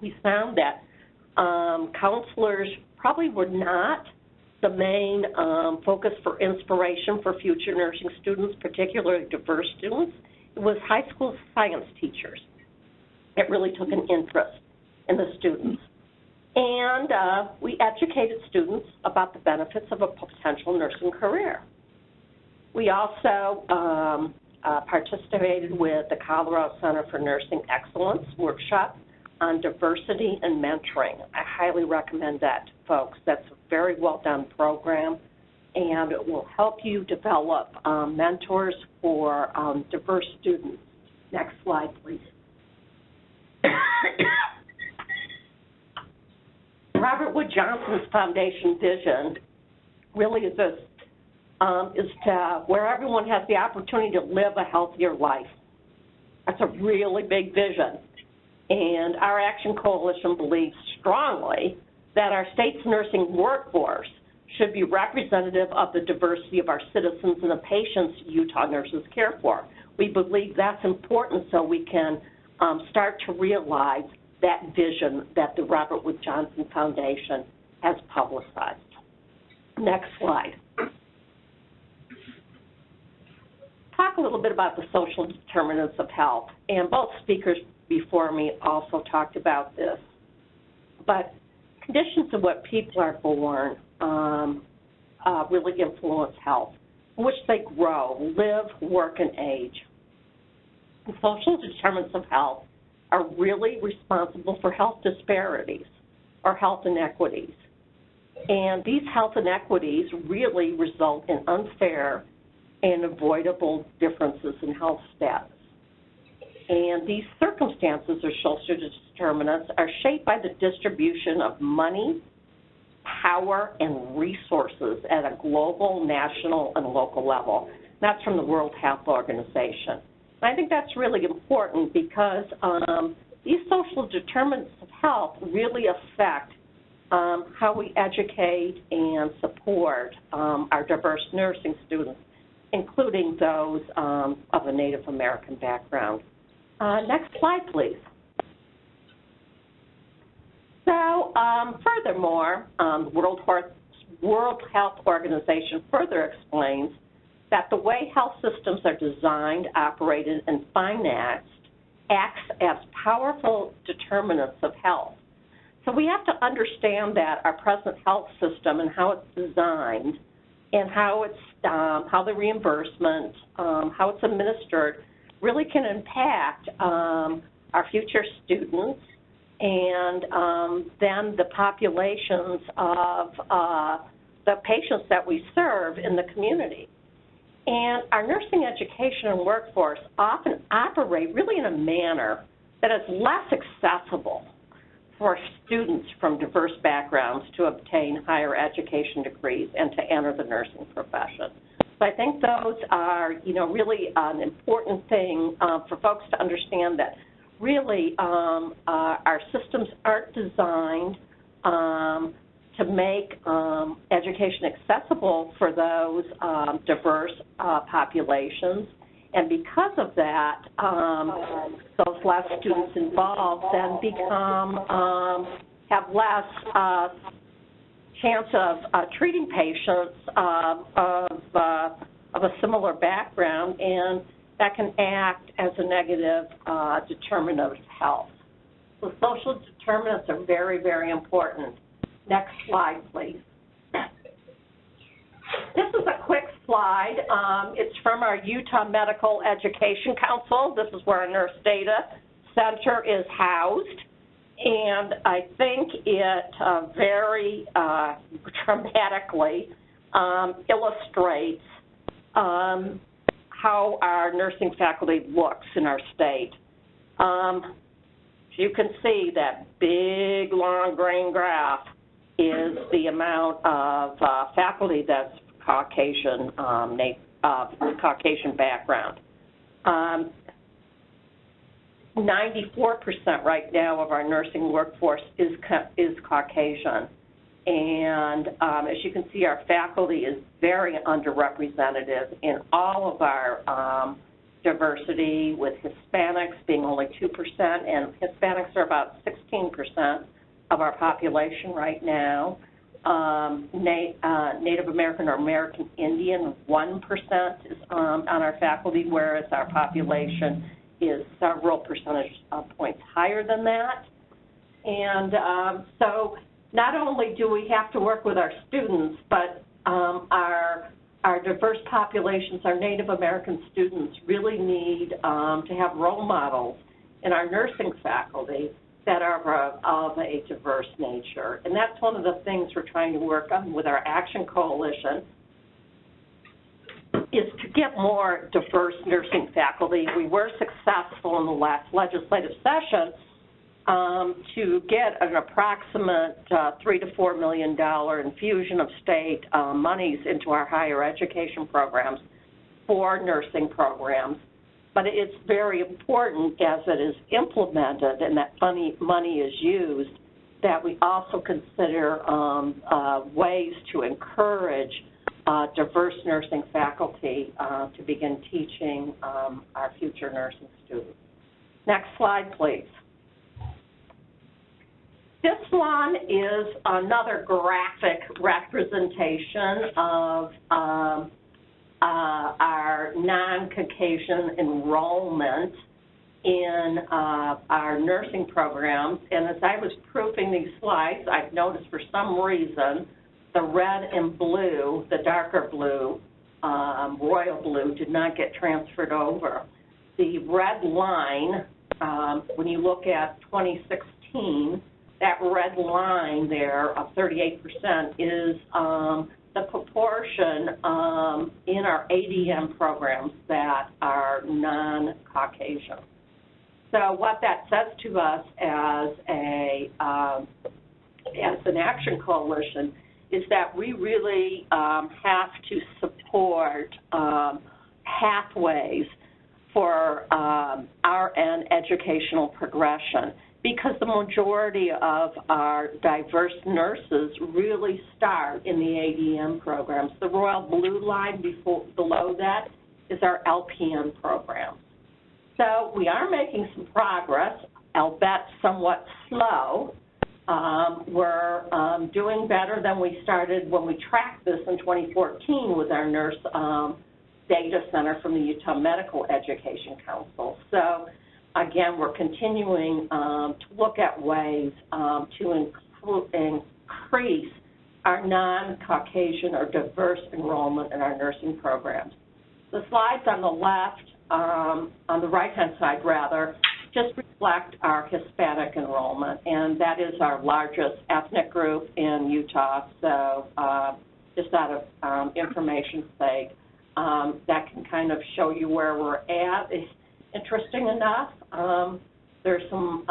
we found that counselors probably were not the main focus for inspiration for future nursing students, particularly diverse students. It was high school science teachers that really took an interest in the students. And we educated students about the benefits of a potential nursing career. We also participated with the Colorado Center for Nursing Excellence workshop on diversity and mentoring. I highly recommend that to folks. That's a very well done program, and it will help you develop mentors for diverse students. Next slide, please. Robert Wood Johnson's foundation vision really is this, is to where everyone has the opportunity to live a healthier life. That's a really big vision. And our Action Coalition believes strongly that our state's nursing workforce should be representative of the diversity of our citizens and the patients Utah nurses care for. We believe that's important so we can start to realize that vision that the Robert Wood Johnson Foundation has publicized. Next slide. Talk a little bit about the social determinants of health, and both speakers before me also talked about this. But conditions of what people are born really influence health, in which they grow, live, work, and age. And social determinants of health are really responsible for health disparities or health inequities. And these health inequities really result in unfair and avoidable differences in health status. And these circumstances or social determinants are shaped by the distribution of money, power, and resources at a global, national, and local level. That's from the World Health Organization. I think that's really important because these social determinants of health really affect how we educate and support our diverse nursing students, including those of a Native American background. Next slide, please. So, furthermore, the World Health Organization further explains that the way health systems are designed, operated, and financed acts as powerful determinants of health. So we have to understand that our present health system and how it's designed and how it's how the reimbursement, how it's administered, really can impact our future students and then the populations of the patients that we serve in the community. And our nursing education and workforce often operate really in a manner that is less accessible for students from diverse backgrounds to obtain higher education degrees and to enter the nursing profession. So I think those are, really an important thing for folks to understand, that really our systems aren't designed to make education accessible for those diverse populations. And because of that, those less students involved then have less chance of treating patients of a similar background, and that can act as a negative determinant of health. So social determinants are very, very important. Next slide, please. This is a quick slide. It's from our Utah Medical Education Council. This is where our Nurse Data Center is housed. And I think it very dramatically illustrates how our nursing faculty looks in our state. You can see that big, long green graph is the amount of faculty that's Caucasian, Caucasian background. 94% right now of our nursing workforce is Caucasian. And as you can see, our faculty is very underrepresented in all of our diversity, with Hispanics being only 2%, and Hispanics are about 16% of our population right now. Native American or American Indian, 1% is on our faculty, whereas our population is several percentage points higher than that. And so not only do we have to work with our students, but our diverse populations, our Native American students, really need to have role models in our nursing faculty that are of a diverse nature. And that's one of the things we're trying to work on with our Action Coalition, is to get more diverse nursing faculty. We were successful in the last legislative session to get an approximate $3 to $4 million infusion of state monies into our higher education programs for nursing programs. But it's very important, as it is implemented and that money is used, that we also consider ways to encourage diverse nursing faculty to begin teaching our future nursing students. Next slide, please. This one is another graphic representation of our non-Caucasian enrollment in our nursing programs. And as I was proofing these slides, I've noticed for some reason the red and blue, the darker blue, royal blue, did not get transferred over. The red line, when you look at 2016, that red line there of 38% is the proportion in our ADM programs that are non-Caucasian. So what that says to us as an Action Coalition is that we really have to support pathways for RN educational progression, because the majority of our diverse nurses really start in the ADM programs. The royal blue line below that is our LPN program. So we are making some progress, albeit somewhat slow. We're doing better than we started when we tracked this in 2014 with our Nurse Data Center from the Utah Medical Education Council. So again, we're continuing to look at ways to increase our non-Caucasian or diverse enrollment in our nursing programs. The slides on the left, on the right-hand side rather, just reflect our Hispanic enrollment, and that is our largest ethnic group in Utah. So just out of information's sake, that can kind of show you where we're at. It's interesting enough. There's some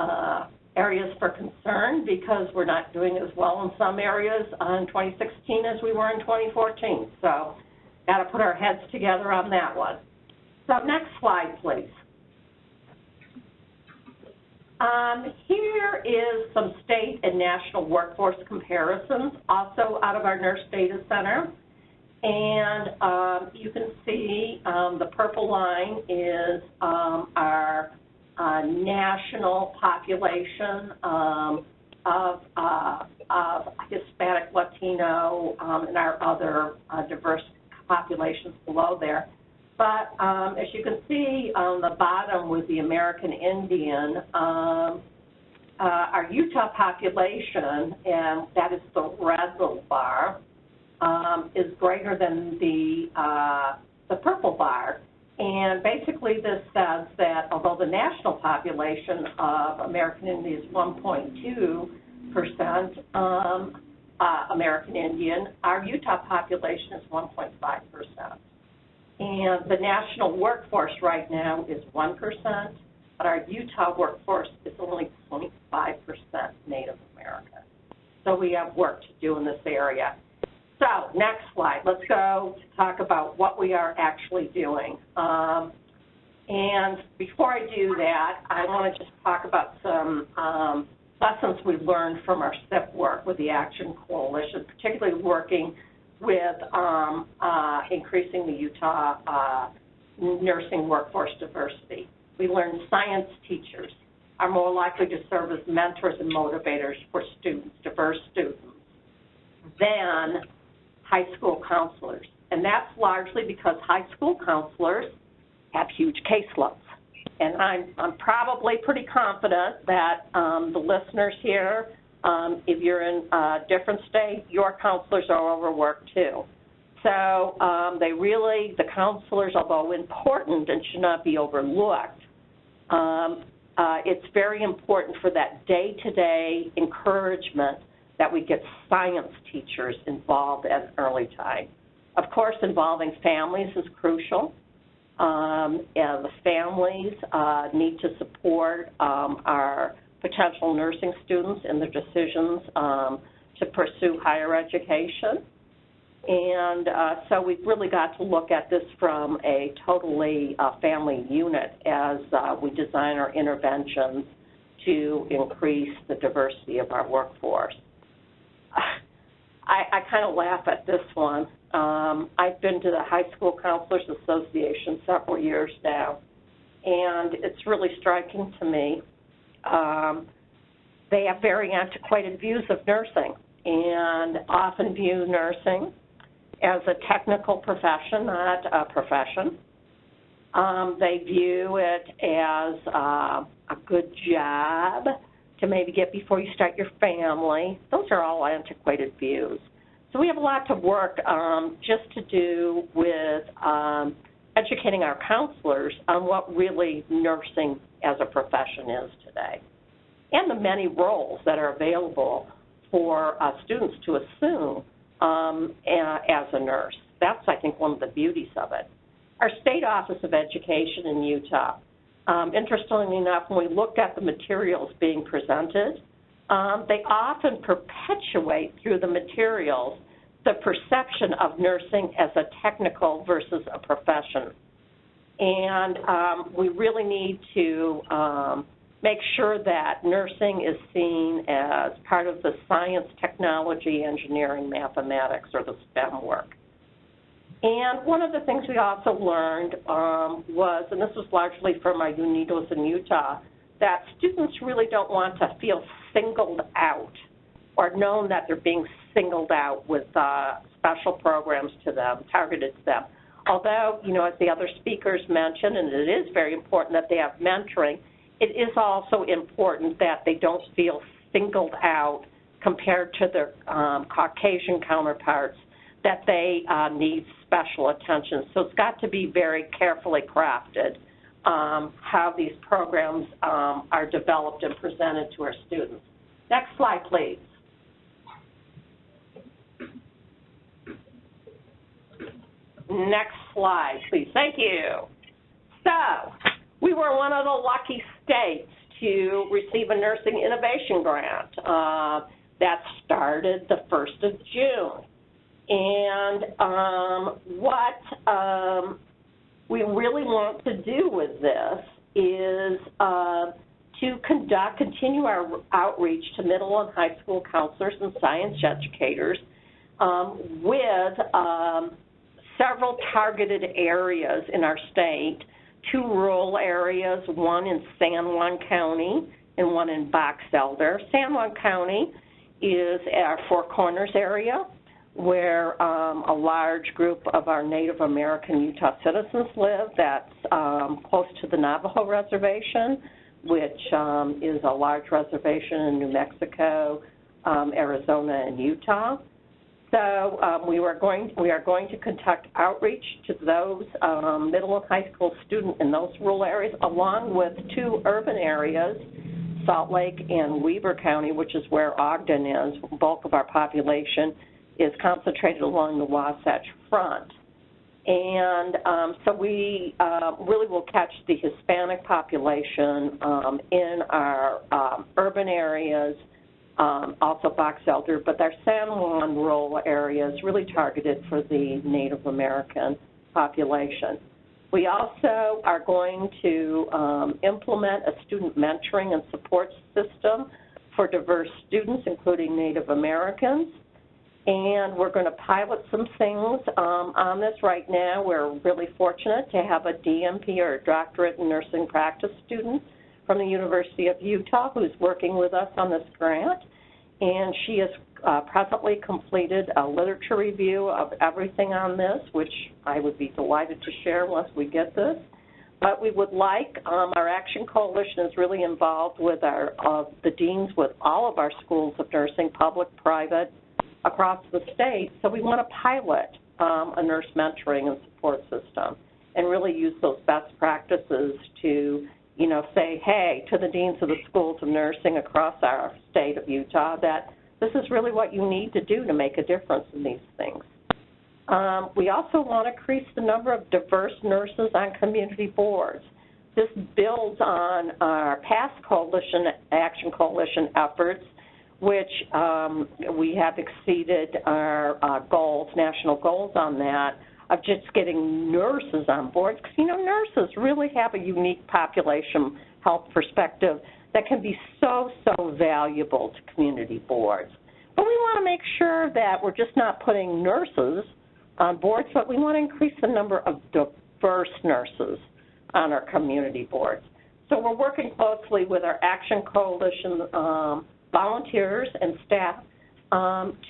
areas for concern because we're not doing as well in some areas in 2016 as we were in 2014. So got to put our heads together on that one. So next slide, please. Here is some state and national workforce comparisons, also out of our Nurse Data Center. And you can see the purple line is our national population of Hispanic, Latino, and our other diverse populations below there. But as you can see on the bottom with the American Indian, our Utah population, and that is the red little bar, is greater than the purple bar. And basically this says that although the national population of American Indian is 1.2% American Indian, our Utah population is 1.5%. And the national workforce right now is 1%, but our Utah workforce is only 0.5% Native American. So we have work to do in this area. So next slide, let's go to talk about what we are actually doing. And before I do that, I want to just talk about some lessons we've learned from our SIP work with the Action Coalition, particularly working with increasing the Utah nursing workforce diversity. We learned science teachers are more likely to serve as mentors and motivators for students, diverse students, than high school counselors. And that's largely because high school counselors have huge caseloads. And I'm probably pretty confident that the listeners here, if you're in a different state, your counselors are overworked too. So the counselors, although important and should not be overlooked, it's very important for that day-to-day encouragement that we get science teachers involved at an early time. Of course, involving families is crucial. And the families need to support our potential nursing students in their decisions to pursue higher education. And so we've really got to look at this from a totally family unit as we design our interventions to increase the diversity of our workforce. I kind of laugh at this one. I've been to the High School Counselors Association several years now, and it's really striking to me. They have very antiquated views of nursing and often view nursing as a technical profession, not a profession. They view it as a good job to maybe get before you start your family. Those are all antiquated views. So we have a lot to work just to do with educating our counselors on what really nursing as a profession is today, and the many roles that are available for students to assume as a nurse. That's, I think, one of the beauties of it. Our State Office of Education in Utah, interestingly enough, when we looked at the materials being presented, they often perpetuate through the materials the perception of nursing as a technical versus a profession. And we really need to make sure that nursing is seen as part of the science, technology, engineering, mathematics, or the STEM work. And one of the things we also learned was, and this was largely from our UNITOs in Utah, that students really don't want to feel singled out or known that they're being singled out with special programs to them, targeted to them. Although, you know, as the other speakers mentioned, and it is very important that they have mentoring, it is also important that they don't feel singled out compared to their Caucasian counterparts, that they need special attention. So it's got to be very carefully crafted how these programs are developed and presented to our students. Next slide, please. Next slide, please. Thank you. So, we were one of the lucky states to receive a Nursing Innovation Grant that started the 1st of June. And what we really want to do with this is to continue our outreach to middle and high school counselors and science educators with several targeted areas in our state, 2 rural areas, one in San Juan County and one in Box Elder. San Juan County is our Four Corners area, where a large group of our Native American Utah citizens live. That's close to the Navajo Reservation, which is a large reservation in New Mexico, Arizona, and Utah. So we are going to conduct outreach to those middle and high school students in those rural areas, along with 2 urban areas, Salt Lake and Weber County, which is where Ogden is. The bulk of our population is concentrated along the Wasatch Front. And so we really will catch the Hispanic population in our urban areas, also Box Elder, but our San Juan rural area is really targeted for the Native American population. We also are going to implement a student mentoring and support system for diverse students, including Native Americans. And we're going to pilot some things on this right now. We're really fortunate to have a DNP, or a doctorate in nursing practice student from the University of Utah who's working with us on this grant. And she has presently completed a literature review of everything on this, which I would be delighted to share once we get this. But we would like, our Action Coalition is really involved with the deans with all of our schools of nursing, public, private, across the state. So we want to pilot a nurse mentoring and support system and really use those best practices to, say, hey, to the deans of the schools of nursing across our state of Utah, that this is really what you need to do to make a difference in these things. We also want to increase the number of diverse nurses on community boards. This builds on our past Action Coalition efforts, which we have exceeded our goals, national goals on that, of just getting nurses on board. Because, nurses really have a unique population health perspective that can be so, so valuable to community boards. But we want to make sure that we're just not putting nurses on boards, but we want to increase the number of diverse nurses on our community boards. So we're working closely with our Action Coalition volunteers and staff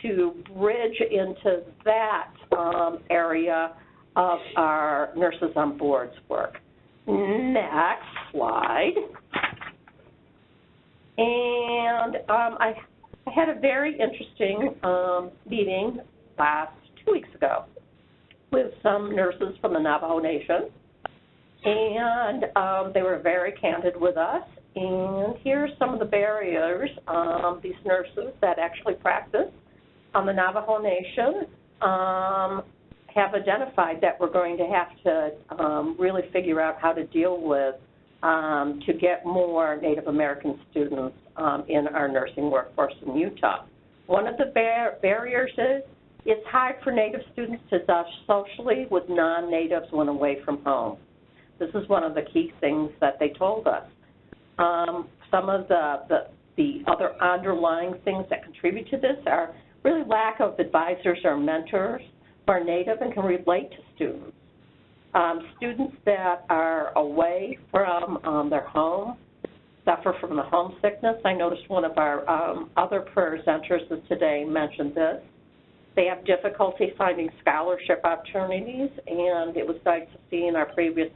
to bridge into that area of our Nurses on Boards work. Next slide. And I had a very interesting meeting 2 weeks ago with some nurses from the Navajo Nation, and they were very candid with us. And here's some of the barriers these nurses that actually practice on the Navajo Nation have identified that we're going to have to really figure out how to deal with to get more Native American students in our nursing workforce in Utah. One of the barriers is it's hard for Native students to socially with non-Natives when away from home. This is one of the key things that they told us. Some of the other underlying things that contribute to this are really lack of advisors or mentors who are Native and can relate to students. Students that are away from their home suffer from the homesickness. I noticed one of our other presenters today mentioned this. They have difficulty finding scholarship opportunities, and it was nice to see in our previous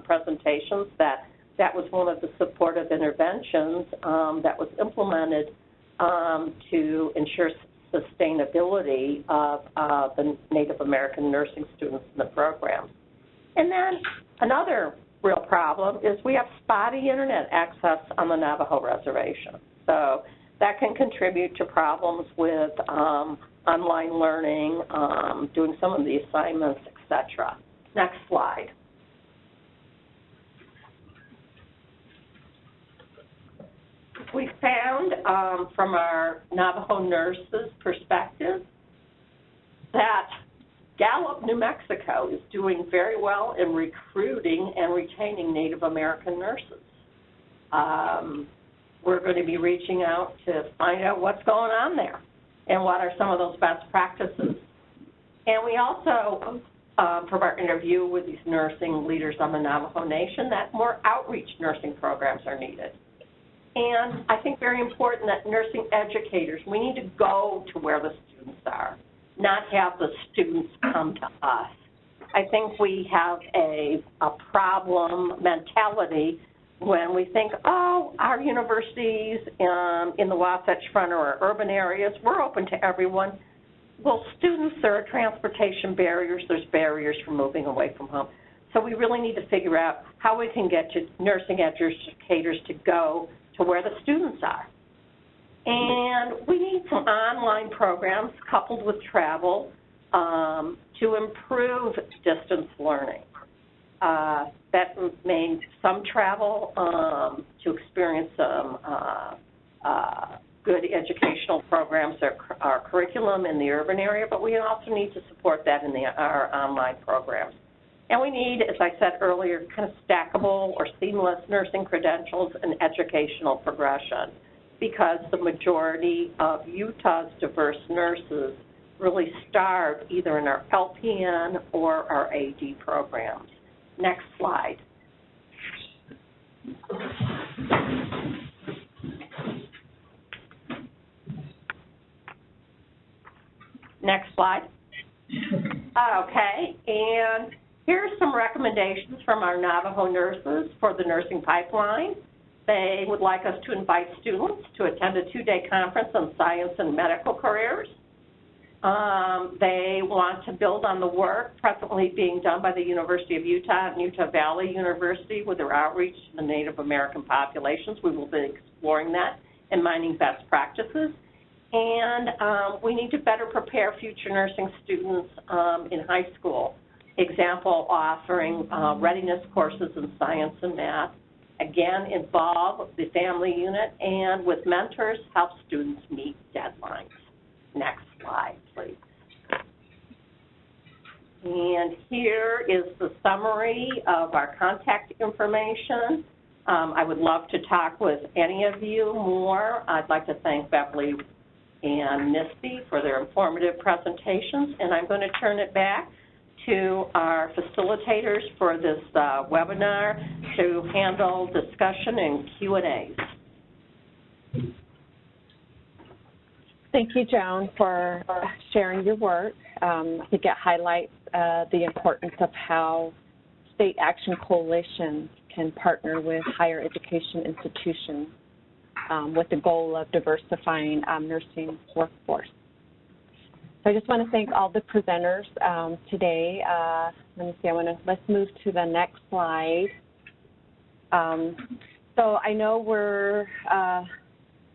presentations that was one of the supportive interventions that was implemented to ensure sustainability of the Native American nursing students in the program. And then another real problem is we have spotty internet access on the Navajo Reservation. So that can contribute to problems with online learning, doing some of the assignments, et etc. Next slide. We found from our Navajo nurses' perspective that Gallup, New Mexico is doing very well in recruiting and retaining Native American nurses. We're going to be reaching out to find out what's going on there and what are some of those best practices. And we also, from our interview with these nursing leaders on the Navajo Nation, that more outreach nursing programs are needed. And I think very important that nursing educators, we need to go to where the students are, not have the students come to us. I think we have a problem mentality when we think, oh, our universities in the Wasatch Front or our urban areas, we're open to everyone. Well, students, there are transportation barriers. There's barriers for moving away from home. So we really need to figure out how we can get nursing educators to go to where the students are. And we need some online programs coupled with travel to improve distance learning. That means some travel to experience some good educational programs, our curriculum in the urban area, but we also need to support that in our online programs. And we need, as I said earlier, kind of stackable or seamless nursing credentials and educational progression, because the majority of Utah's diverse nurses really start either in our LPN or our AD programs. Next slide. Next slide. Okay, and here are some recommendations from our Navajo nurses for the nursing pipeline. They would like us to invite students to attend a 2-day conference on science and medical careers. They want to build on the work presently being done by the University of Utah and Utah Valley University with their outreach to the Native American populations. We will be exploring that and mining best practices. And we need to better prepare future nursing students in high school. Example, offering readiness courses in science and math. Again, involve the family unit and with mentors, help students meet deadlines. Next slide, please. And here is the summary of our contact information. I would love to talk with any of you more. I'd like to thank Beverly and Misty for their informative presentations, and I'm going to turn it back to our facilitators for this webinar to handle discussion and Q&As. Thank you, Joan, for sharing your work. I think it highlights the importance of how state action coalitions can partner with higher education institutions with the goal of diversifying nursing workforce. So I just want to thank all the presenters today. Let me see, let's move to the next slide. So I know we're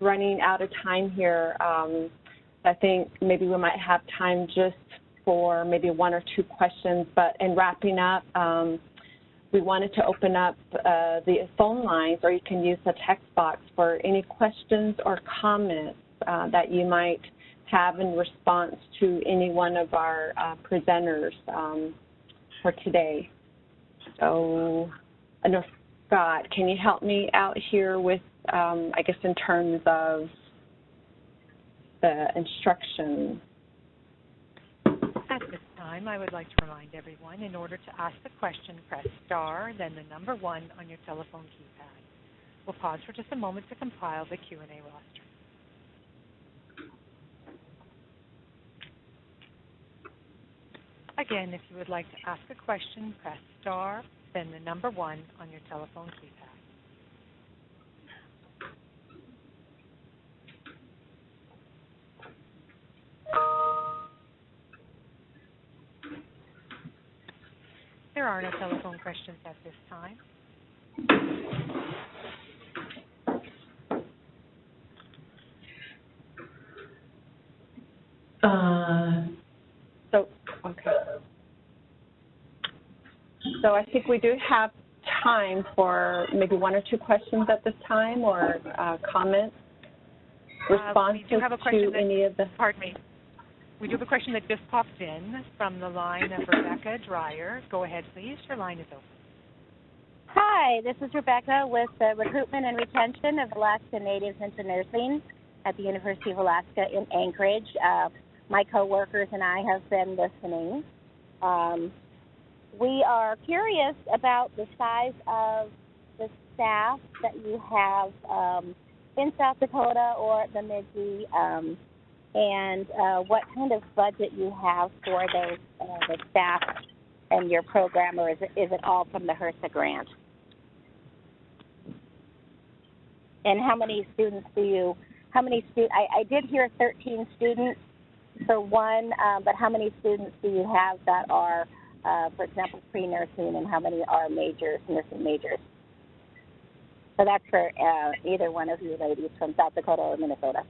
running out of time here. I think maybe we might have time just for maybe 1 or 2 questions, but in wrapping up, we wanted to open up the phone lines, or you can use the text box for any questions or comments that you might have in response to any one of our presenters for today. So, I know, Scott, can you help me out here with, I guess, in terms of the instructions? At this time, I would like to remind everyone, in order to ask the question, press star, then the number 1 on your telephone keypad. We'll pause for just a moment to compile the Q&A roster. Again, if you would like to ask a question, press star, then the number 1 on your telephone keypad. There are no telephone questions at this time. So, Okay. So I think we do have time for maybe 1 or 2 questions at this time, or comments, responses we do have a question to any of the... Pardon me. We do have a question that just popped in from the line of Rebecca Dreyer. Go ahead, please. Your line is open. Hi, this is Rebecca with the Recruitment and Retention of Alaska Natives into Nursing at the University of Alaska in Anchorage. My coworkers and I have been listening. We are curious about the size of the staff that you have in South Dakota or at Bemidji, and what kind of budget you have for those the staff and your program, or is it all from the HRSA grant? And how many students I did hear 13 students for one, but how many students do you have that are, for example, pre-nursing, and how many are majors, nursing majors? So that's for either one of you ladies from South Dakota or Minnesota.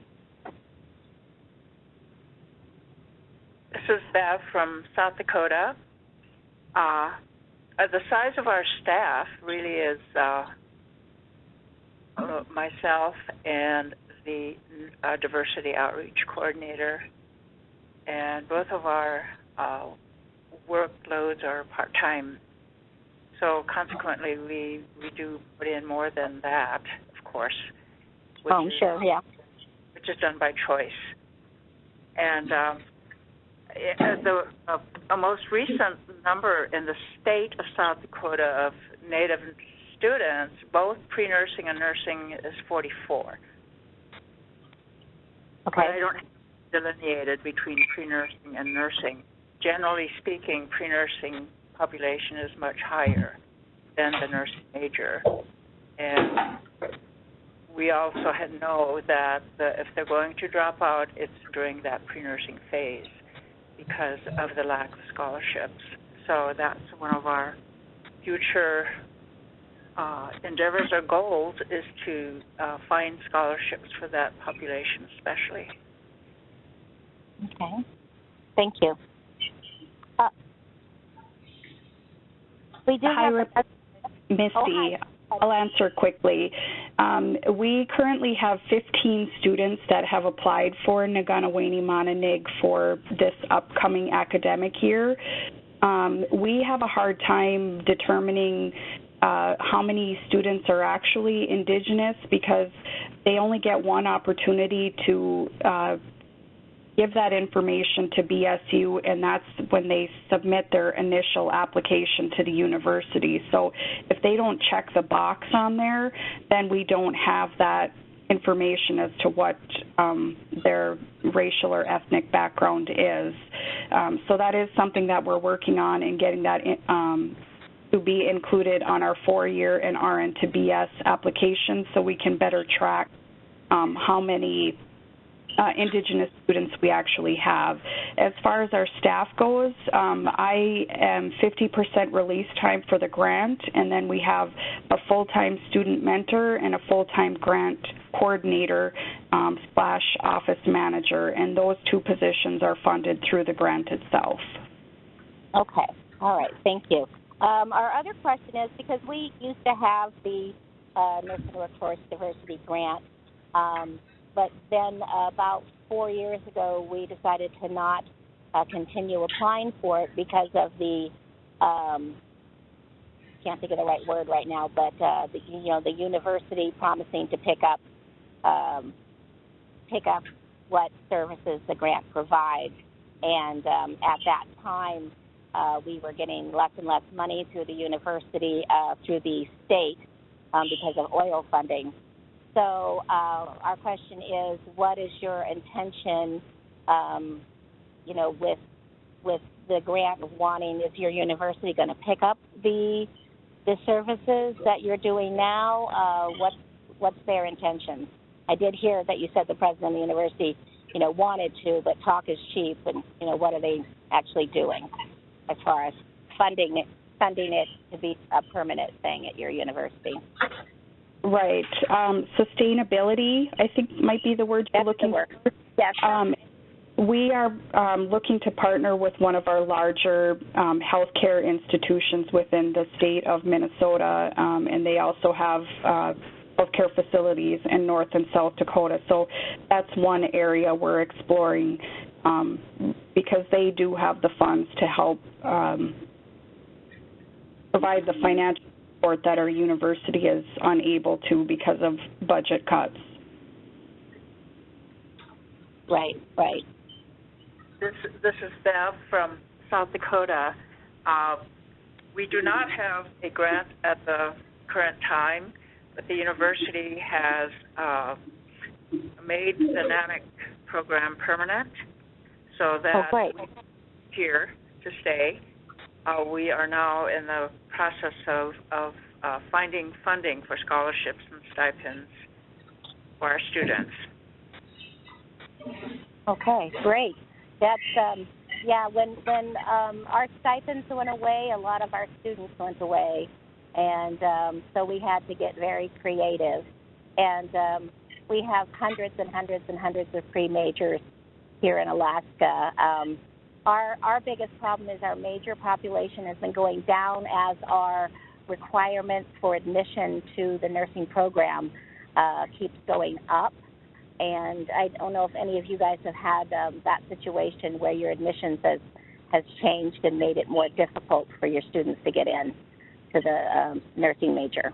This is Bev from South Dakota. The size of our staff really is myself and the diversity outreach coordinator, and both of our workloads are part-time. So consequently, we do put in more than that, of course. Sure, yeah. Which is done by choice. And the most recent number in the state of South Dakota of Native students, both pre-nursing and nursing, is 44. Okay. But I don't have delineated between pre-nursing and nursing. Generally speaking, pre-nursing population is much higher than the nursing major. And we also know that if they're going to drop out, it's during that pre-nursing phase because of the lack of scholarships. So that's one of our future endeavors or goals, is to find scholarships for that population especially. Okay. Thank you. We do have Misty. I'll answer quickly. We currently have 15 students that have applied for Naganaweni-Mananig for this upcoming academic year. We have a hard time determining how many students are actually Indigenous, because they only get one opportunity to give that information to BSU, and that's when they submit their initial application to the university. So if they don't check the box on there, then we don't have that information as to what their racial or ethnic background is. So that is something that we're working on, and getting that to be included on our 4-year and RN to BS applications, so we can better track how many Indigenous students we actually have. As far as our staff goes, I am 50% release time for the grant, and then we have a full-time student mentor and a full-time grant coordinator / office manager, and those 2 positions are funded through the grant itself. Okay. All right. Thank you. Our other question is, because we used to have the Nursing Workforce Diversity Grant, but then about 4 years ago, we decided to not continue applying for it because of the can't think of the right word right now, but the university promising to pick up what services the grant provides, and at that time we were getting less and less money through the university through the state because of oil funding. So our question is, what is your intention, with the grant of wanting, is your university going to pick up the services that you're doing now? What's their intention? I did hear that you said the president of the university, wanted to, but talk is cheap, and, what are they actually doing as far as funding it to be a permanent thing at your university? Right. Sustainability, I think, might be the word you're looking for. Yes. We are looking to partner with one of our larger healthcare institutions within the state of Minnesota, and they also have healthcare facilities in North and South Dakota. So that's one area we're exploring because they do have the funds to help provide the financial support that our university is unable to because of budget cuts. Right, right. This is Bev from South Dakota. We do not have a grant at the current time, but the university has made the NANIC program permanent so that we're here to stay. We are now in the process of finding funding for scholarships and stipends for our students. Okay, great. That's, yeah, when our stipends went away, a lot of our students went away. And so we had to get very creative. And we have hundreds and hundreds and hundreds of pre-majors here in Alaska. Our biggest problem is our major population has been going down as our requirements for admission to the nursing program keeps going up. And I don't know if any of you guys have had that situation where your admissions has changed and made it more difficult for your students to get in to the nursing major.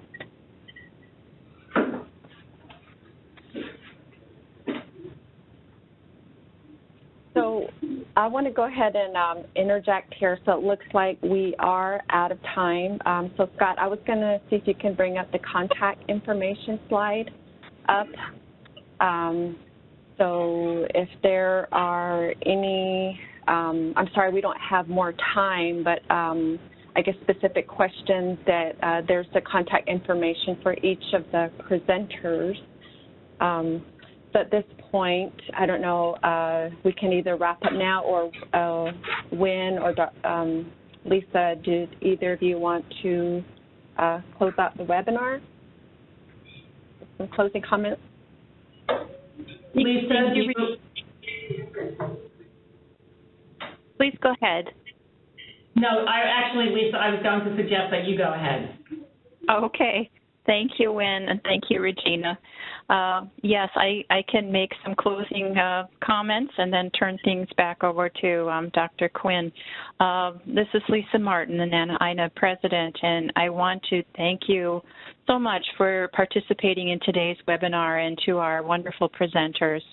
So I want to go ahead and interject here. So it looks like we are out of time. So Scott, I was going to see if you can bring up the contact information slide up. So if there are any, I'm sorry we don't have more time, but I guess specific questions that there's the contact information for each of the presenters. So at this point, I don't know, we can either wrap up now or Wynn or Lisa, do either of you want to close out the webinar? Some closing comments? Lisa, please go ahead. No, Lisa, I was going to suggest that you go ahead. Okay. Thank you, Wynn, and thank you, Regina. Yes, I can make some closing comments and then turn things back over to Dr. Quinn. This is Lisa Martin, the Nana Ina president, and I want to thank you so much for participating in today's webinar and to our wonderful presenters.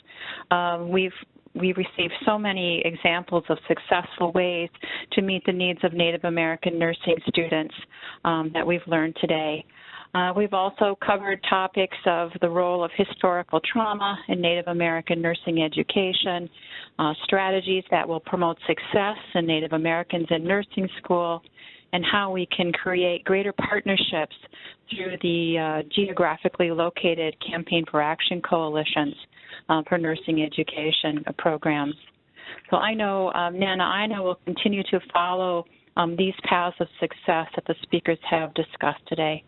We received so many examples of successful ways to meet the needs of Native American nursing students that we've learned today. We've also covered topics of the role of historical trauma in Native American nursing education, strategies that will promote success in Native Americans in nursing school, and how we can create greater partnerships through the geographically located Campaign for Action coalitions for nursing education programs. So I know Nana Ina will continue to follow these paths of success that the speakers have discussed today.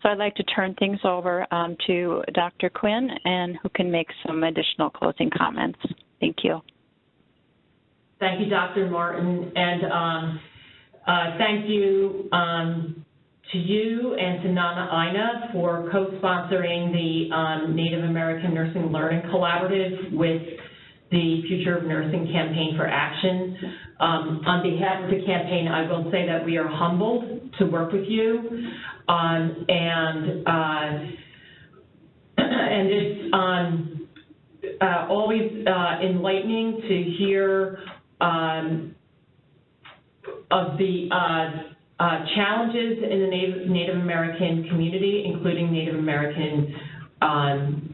So I'd like to turn things over to Dr. Quinn, and who can make some additional closing comments. Thank you. Thank you, Dr. Martin, and thank you to you and to Nana Ina for co-sponsoring the Native American Nursing Learning Collaborative with the Future of Nursing Campaign for Action. On behalf of the campaign, I will say that we are humbled to work with you, and it's always enlightening to hear of the challenges in the Native American community, including Native American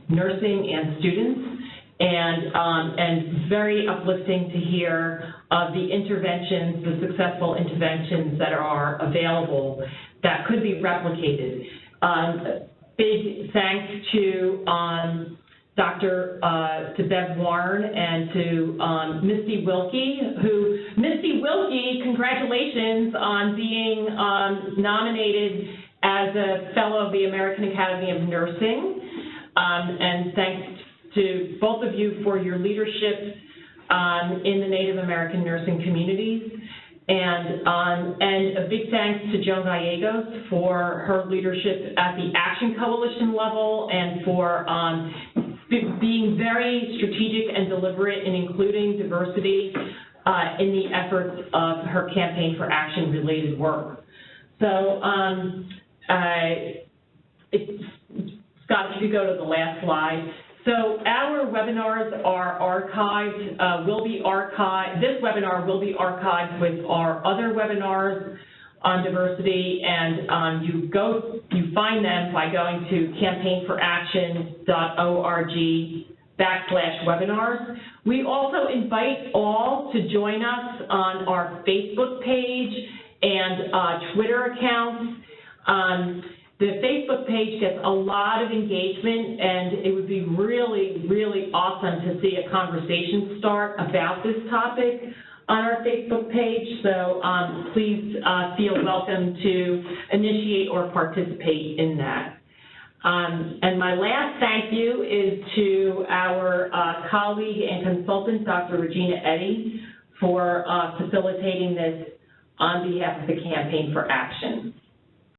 nursing and students, and very uplifting to hear of the interventions, the successful interventions that are available that could be replicated. Big thanks to to Bev Warren and to Misty Wilkie, Misty Wilkie, congratulations on being nominated as a Fellow of the American Academy of Nursing. And thanks to both of you for your leadership in the Native American nursing communities. And a big thanks to Joan Gallegos for her leadership at the Action Coalition level and for being very strategic and deliberate in including diversity in the efforts of her Campaign for Action related work. So, Scott, if you could go to the last slide. So our webinars are archived, will be archived. This webinar will be archived with our other webinars on diversity, and you find them by going to campaignforaction.org/webinars. We also invite all to join us on our Facebook page and Twitter accounts. The Facebook page gets a lot of engagement, and it would be really, really awesome to see a conversation start about this topic on our Facebook page. So please feel welcome to initiate or participate in that. And my last thank you is to our colleague and consultant, Dr. Regina Eddy, for facilitating this on behalf of the Campaign for Action.